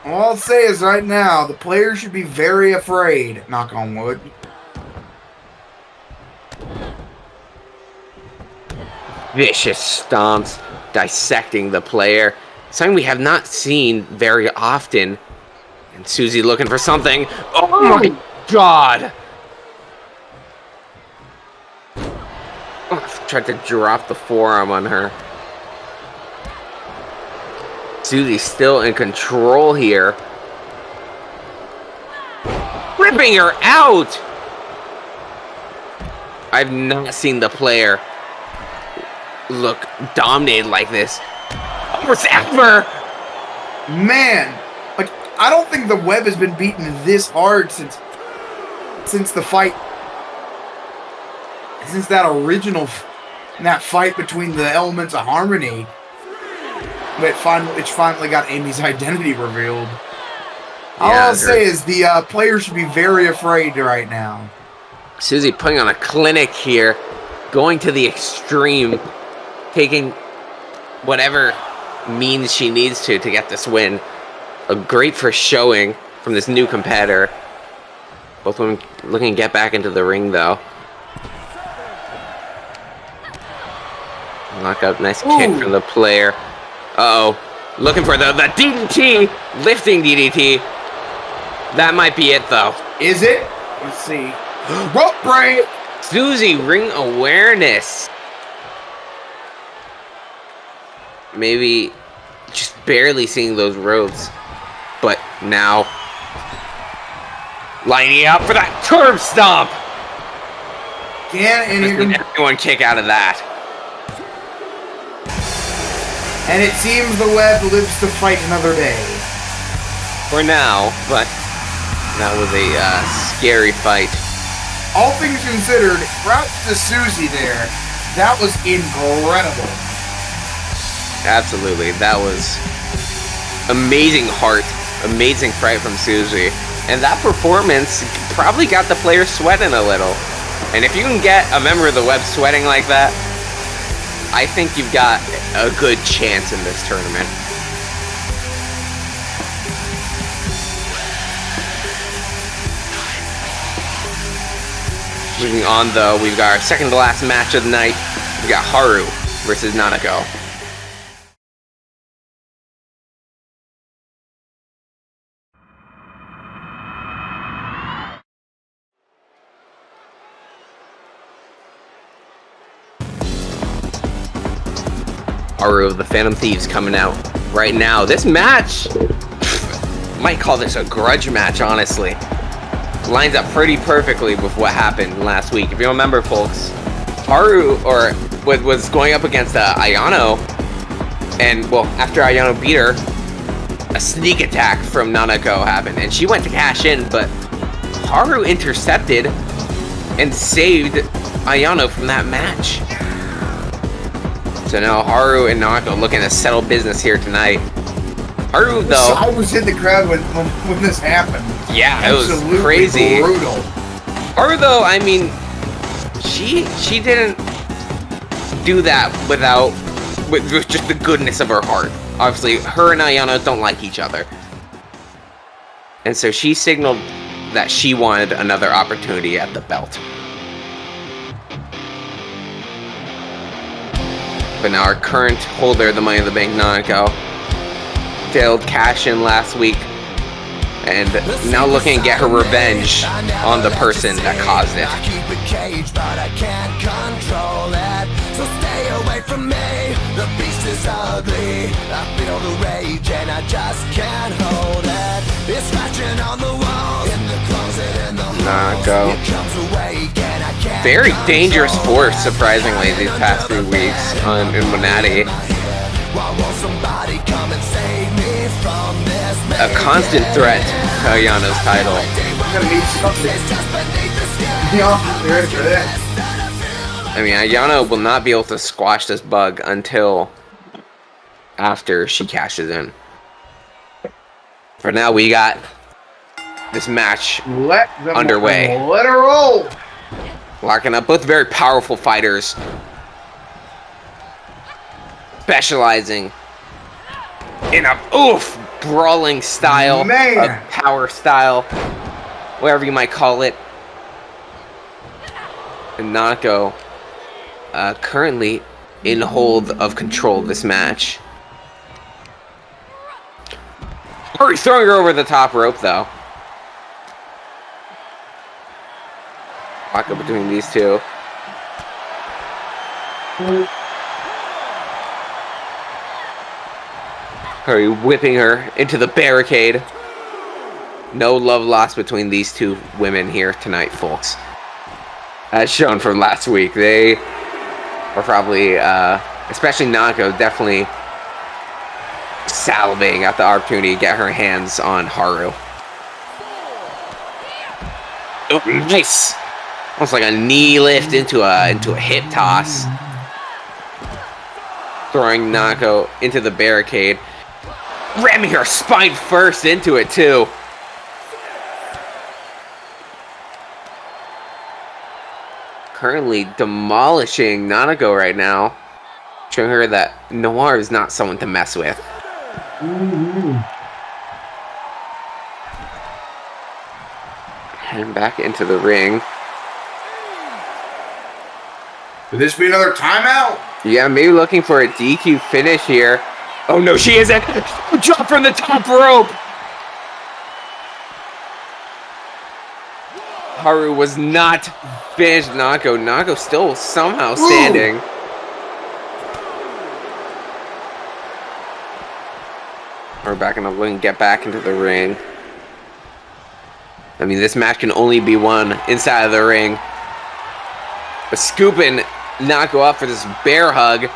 All I'll say is right now, the player should be very afraid. Knock on wood. Vicious stomps, dissecting the player. Something we have not seen very often. And Susie looking for something. Oh my god! Oh, tried to drop the forearm on her. Susie's still in control here. Ripping her out! I've not seen the player look dominated like this almost ever. Man, like, I don't think the web has been beaten this hard since the fight. Since that original, that fight between the Elements of Harmony. It finally got Amy's identity revealed. All Yeah, I'll say is the players should be very afraid right now. Susie putting on a clinic here, going to the extreme, taking whatever means she needs to get this win. A great first showing from this new competitor. Both women looking to get back into the ring, though. Knock up, nice kick from the player. Uh-oh, looking for the DDT, lifting DDT. That might be it, though. Is it? Let's see. Rope break! Susie, ring awareness. Maybe just barely seeing those ropes. But now, lining up for that curb stomp. And everyone kick out of that. And it seems the web lives to fight another day. For now, but that was a scary fight. All things considered, props to Susie there. That was incredible. Absolutely, that was amazing heart, amazing fight from Susie. And that performance probably got the players sweating a little. And if you can get a member of the web sweating like that, I think you've got a good chance in this tournament. Moving on, though, we've got our second to last match of the night. We got Haru versus Nanoko. Haru of the Phantom Thieves coming out right now. This match, might call this a grudge match, honestly. Lines up pretty perfectly with what happened last week. If you remember, folks, Haru was going up against Ayano, and well, after Ayano beat her, a sneak attack from Nanoko happened, and she went to cash in, but Haru intercepted and saved Ayano from that match. So now Haru and Nanoko looking to settle business here tonight. Haru, though, I was in the crowd when this happened. Yeah, absolutely, it was crazy. Brutal. Haru, though, I mean, she didn't do that with just the goodness of her heart. Obviously, her and Ayano don't like each other, and so she signaled that she wanted another opportunity at the belt. But now our current holder, the Money in the Bank, Nanoko, failed cash in last week, and now looking to get her revenge on the person that caused it. So stay away from me. The beast is ugly. I feel the rage and I just can't hold it. It's scratching on the walls, in the closet, in the Nanoko. Very dangerous force, surprisingly, these past few weeks in WNATI. A constant threat to Ayano's title. I mean, Ayano will not be able to squash this bug until after she cashes in. For now, we got this match underway. Let her roll. Locking up both very powerful fighters, specializing in a brawling style, a power style, whatever you might call it. And Nanoko currently in hold of control of this match. Hurry, throwing her over the top rope, though. Lock up between these two. Hurry, whipping her into the barricade. No love lost between these two women here tonight, folks. As shown from last week, they were probably, especially Nanoko, definitely salivating at the opportunity to get her hands on Haru. Oh, nice! Almost like a knee lift into a hip toss. throwing Nanoko into the barricade. Ramming her spine first into it, too. Currently demolishing Nanoko right now. Showing her that Noir is not someone to mess with. Heading back into the ring. Could this be another timeout? Yeah, maybe looking for a DQ finish here. Oh no, she isn't! Drop from the top rope! Haru was not finished Nanoko. Nanoko still somehow standing. Ooh. We're backing up, looking to get back into the ring. I mean, this match can only be won inside of the ring. But scooping Nanoko up for this bear hug.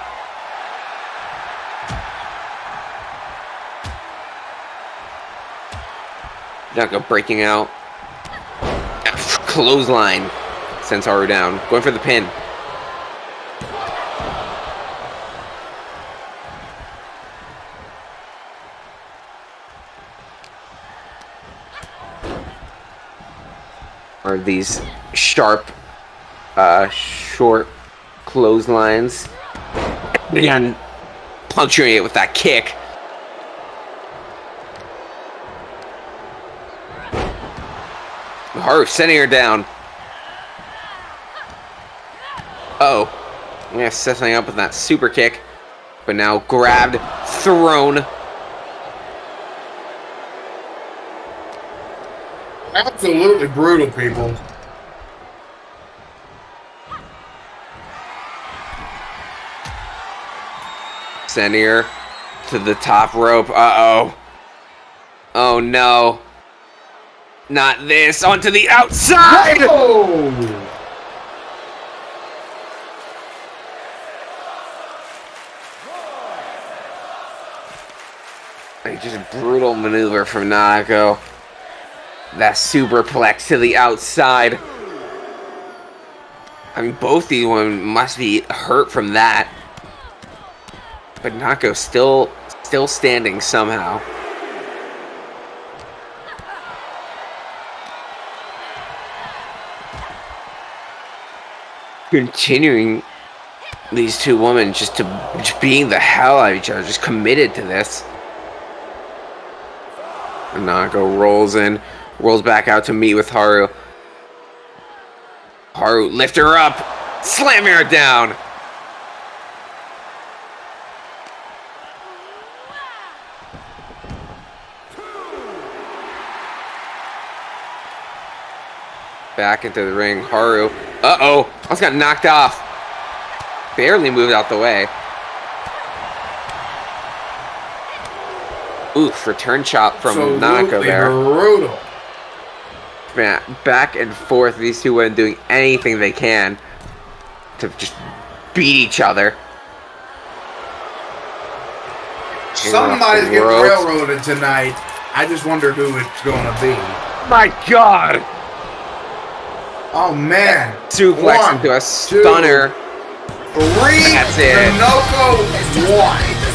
Nanoko breaking out. Clothesline sends Haru down. Going for the pin. Are these sharp, short clotheslines. Again, puncturing it with that kick. Haru sending her down. Uh-oh. I'm gonna set something up with that super kick. But now grabbed, thrown. Absolutely brutal, people. Sending her to the top rope. Uh-oh. Oh no. Not this. Onto the outside! Oh! Like, just a brutal maneuver from Nanoko. That superplex to the outside. I mean, both these women must be hurt from that. But Nanoko still standing somehow. Continuing these two women just being the hell out of each other, just committed to this. And Nanoko rolls back out to meet with Haru. Haru, lift her up, slamming her down. Back into the ring, Haru. Uh-oh, almost got knocked off. Barely moved out the way. Oof, return chop from Nanoko there. Brutal. Man, back and forth, these two women doing anything they can to just beat each other. Somebody's getting railroaded tonight. I just wonder who it's going to be. My God! Oh man! Suplex into a stunner. 3. That's it. Nanoko 1.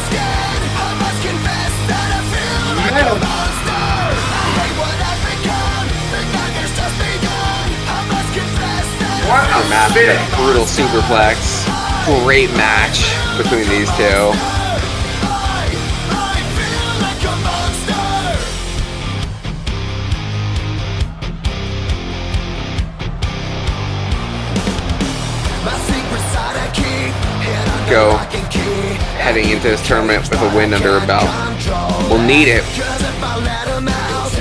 What a match! A brutal superplex. Great match between these two. Go heading into this tournament with a win under her belt. We'll need it,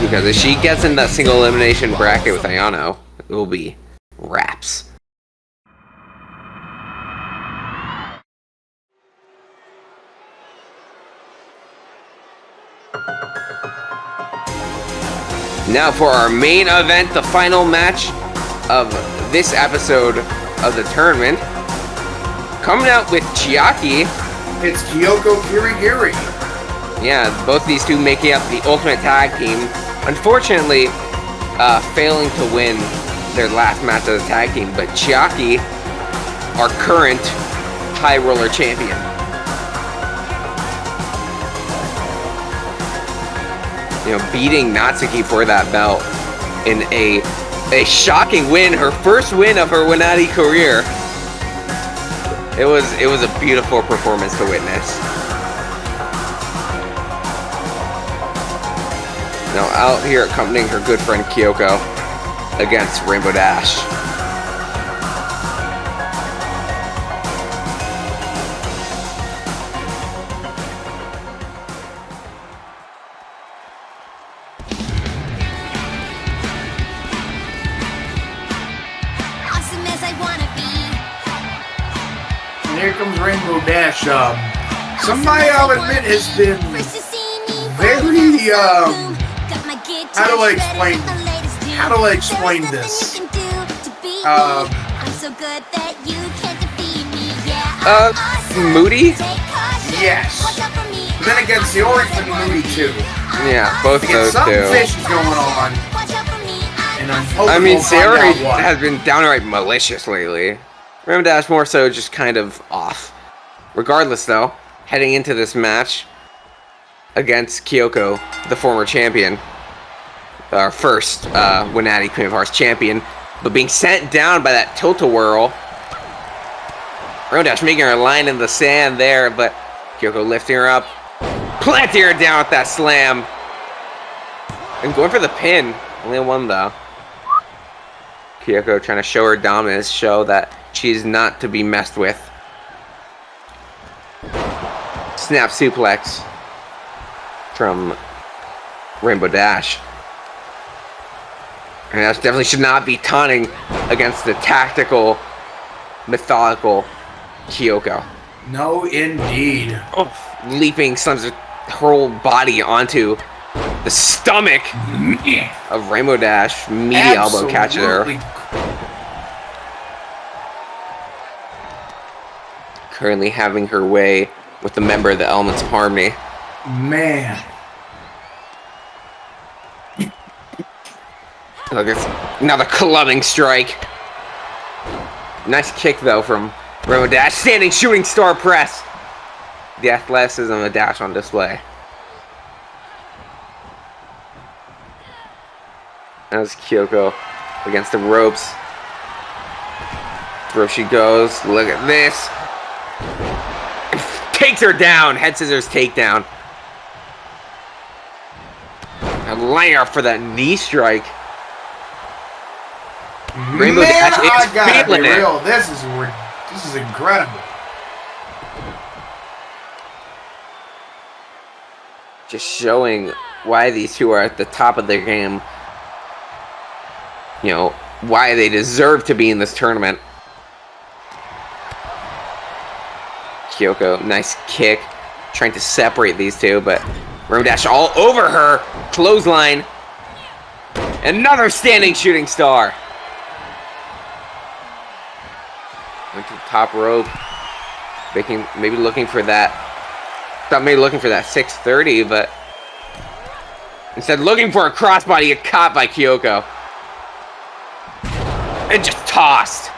because if she gets in that single elimination bracket with Ayano, it will be wraps. Now for our main event, the final match of this episode of the tournament. Coming out with Chiaki. It's Kyoko Kirigiri. Yeah, both these two making up the Ultimate Tag Team. Unfortunately, failing to win their last match as a tag team. But Chiaki, our current High Roller Champion. beating Natsuki for that belt in a shocking win, her first win of her WNATI career. It was a beautiful performance to witness. Now out here accompanying her good friend Kyoko against Rainbow Dash. Here comes Rainbow Dash. Somebody I'll admit has been very how do I explain this? Moody? Yes. But then again, Sayori's been moody too. Yeah, both those Something two. fishy going on. And I'm hoping I mean, we'll find Sayori out what. has been downright malicious lately. Rainbow Dash more so just kind of off. Regardless, though, heading into this match against Kyoko, the former champion, our first WNATI Queen of Hearts champion, but being sent down by that tilt-a-whirl. Rainbow Dash making her line in the sand there, but Kyoko lifting her up, planting her down with that slam, and going for the pin. Only one though. Kyoko trying to show her dominance, show that she's not to be messed with. Snap suplex from Rainbow Dash. And that definitely should not be taunting against the tactical, methodical Kyoko. No, indeed. Oh, leaping slams her whole body onto the stomach of Rainbow Dash. Meaty elbow catches her. Currently having her way with the member of the Elements of Harmony. Man. Look, it's another clubbing strike. Nice kick though from Rainbow Dash. Standing shooting star press. The athleticism of Dash on display. As Kyoko against the ropes. Through she goes. Look at this. Takes her down. Head scissors takedown. And line her up for that knee strike. Rainbow Dash I gotta feeling be it. real. This is incredible. Just showing why these two are at the top of their game. You know, why they deserve to be in this tournament. Kyoko, nice kick. Trying to separate these two, but Rainbow Dash all over her. Clothesline. Another standing shooting star. Went to the top rope. Maybe looking for that. Thought maybe looking for that 630, but instead looking for a crossbody, get caught by Kyoko. And just tossed.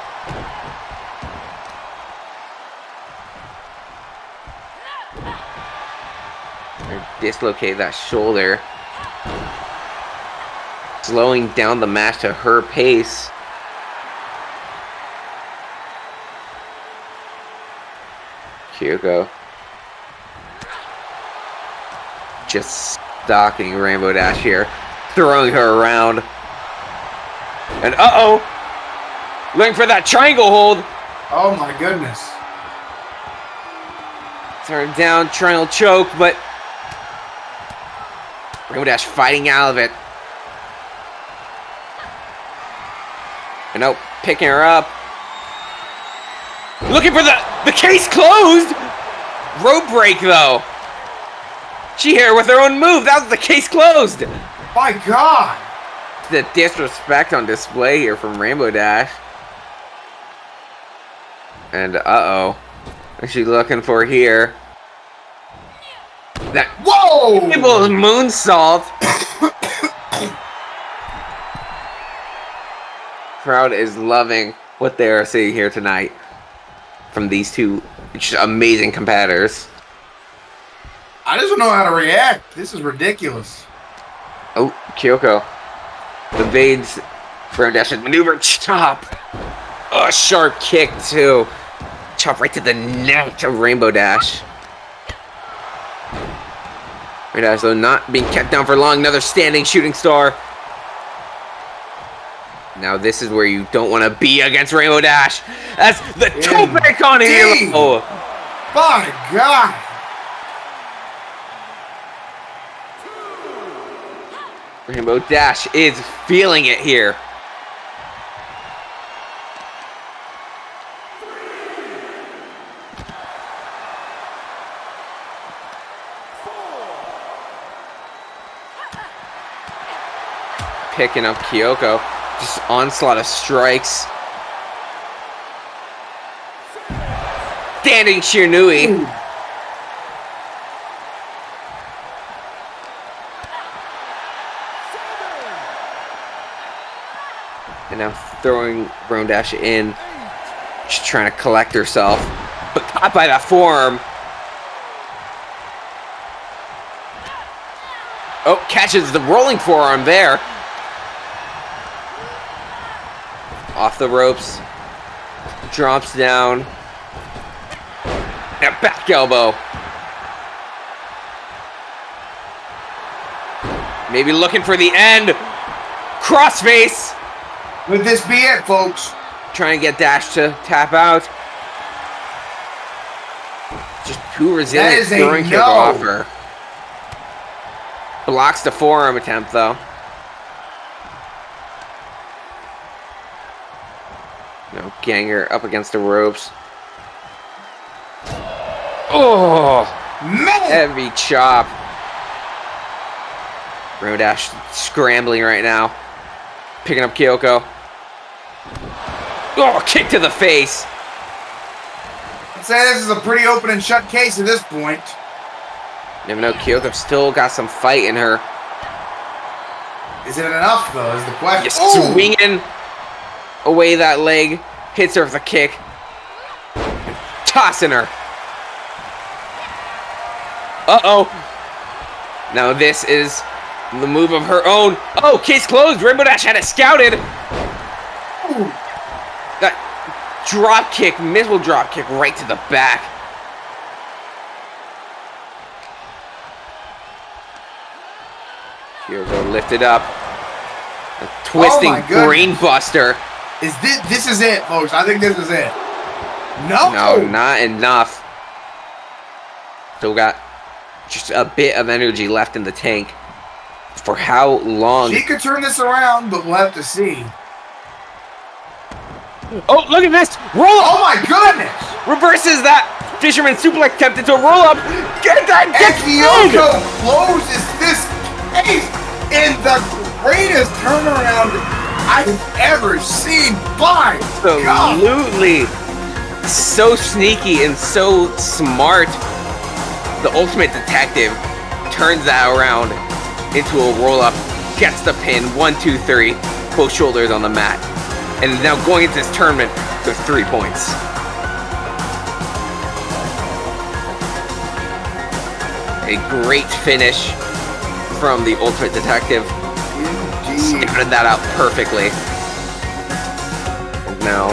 And dislocate that shoulder. Slowing down the match to her pace. Kyoko. Just stalking Rainbow Dash here. Throwing her around. And uh-oh! Looking for that triangle hold. Oh my goodness. Turn down, triangle choke, but Rainbow Dash fighting out of it. And now picking her up. Looking for the case closed! Rope break though. She hit her with her own move. That was the case closed. My God. The disrespect on display here from Rainbow Dash. And uh-oh. What's she looking for here? That people's moonsault. Crowd is loving what they are seeing here tonight from these two amazing competitors. I just don't know how to react. This is ridiculous. Oh, Kyoko evades Rainbow Dash's maneuver. Chop! Oh, sharp kick, too. Chop right to the neck of Rainbow Dash. Rainbow Dash, though, not being kept down for long. Another standing shooting star. Now this is where you don't want to be against Rainbow Dash. That's the topic on Halo. My God. Rainbow Dash is feeling it here. Picking up Kyoko. Just onslaught of strikes. Standing Shinui. And now throwing Rainbow Dash in. Just trying to collect herself. But caught by that forearm. Oh, catches the rolling forearm there. Off the ropes. Drops down. And a back elbow. Maybe looking for the end. Crossface. Would this be it, folks? Trying to get Dash to tap out. Just too resilient throwing kick off her. Blocks the forearm attempt, though. No, Ganger up against the ropes. Oh! Man. Heavy chop. Rainbow Dash scrambling right now. Picking up Kyoko. Oh, kick to the face. I'd say this is a pretty open and shut case at this point. Never know, Kyoko still got some fight in her. Is it enough, though, is the question. Yes, swinging away that leg. Hits her with a kick. Tossing her. Uh-oh. Now this is the move of her own. Oh, case closed. Rainbow Dash had it scouted. Ooh. That drop kick, miserable drop kick right to the back. Kyoko lifted up. A twisting brain buster. Is this is it, folks? I think this is it. No, not enough. Still got just a bit of energy left in the tank. For how long? She could turn this around, but we'll have to see. Oh, look at this! Roll up! Oh my goodness! Reverses that fisherman suplex attempt into a roll up. Get that! And Kyoko closes this case in the greatest turnaround I've ever seen. By absolutely, so sneaky and so smart. The ultimate detective turns that around into a roll up, gets the pin. 1, 2, 3, both shoulders on the mat, and now going into this tournament with 3 points. A great finish from the ultimate detective. Scouted that out perfectly. And now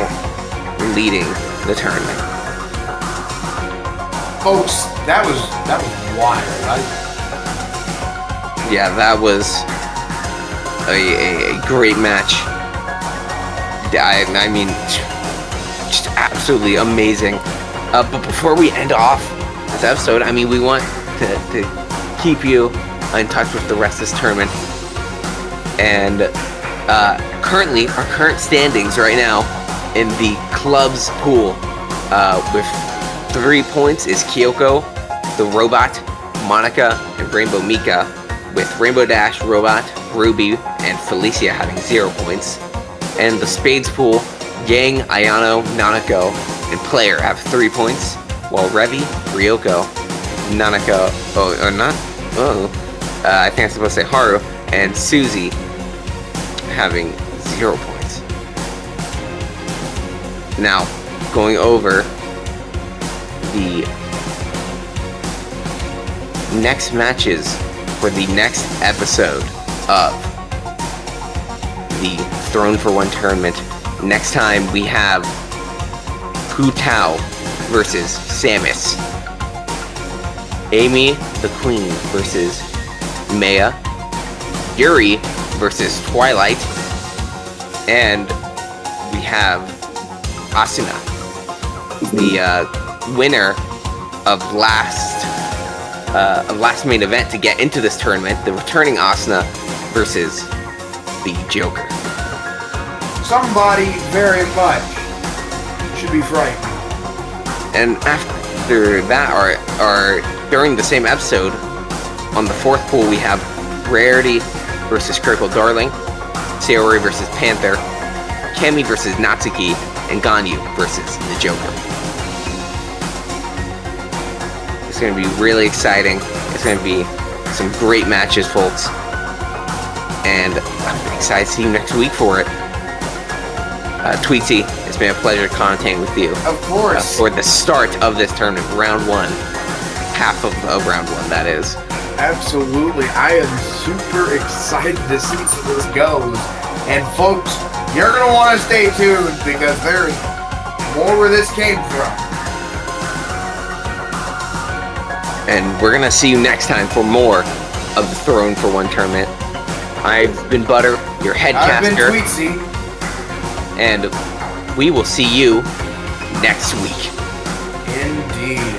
leading the tournament. Folks, that was wild, right? Yeah, that was a great match. I mean, just absolutely amazing. But before we end off this episode, I mean, we want to keep you in touch with the rest of this tournament. And currently, our current standings right now in the club's pool with 3 points is Kyoko, the Robot, Monika, and Rainbow Mika, with Rainbow Dash, Robot, Ruby, and Felicia having 0 points. And the Spades pool, Yang, Ayano, Nanoko, and Player have 3 points, while Revy, Ryuko, Nanoko, I think I'm supposed to say Haru, and Susie having 0 points. Now, going over the next matches for the next episode of the Throne for One tournament. Next time we have Pu Tao versus Samus, Amy the Queen versus Maya, Yuri versus Twilight, and we have Asuna, the winner of last main event to get into this tournament, the returning Asuna versus the Joker. Somebody very much should be frightened. And after that, or during the same episode, on the fourth pool, we have Rarity versus Critical Darling, Sayori versus Panther, Kemi versus Natsuki, and Ganyu versus the Joker. It's going to be really exciting. It's going to be some great matches, folks. And I'm excited to see you next week for it. Tweetsy, it's been a pleasure commentating with you. Of course. For the start of this tournament, round one. Half of round one, that is. Absolutely. I am super excited to see where this goes. And folks, you're going to want to stay tuned because there's more where this came from. And we're going to see you next time for more of the Throne for One tournament. I've been Butter, your headcaster. I've been Tweetsy. And we will see you next week. Indeed.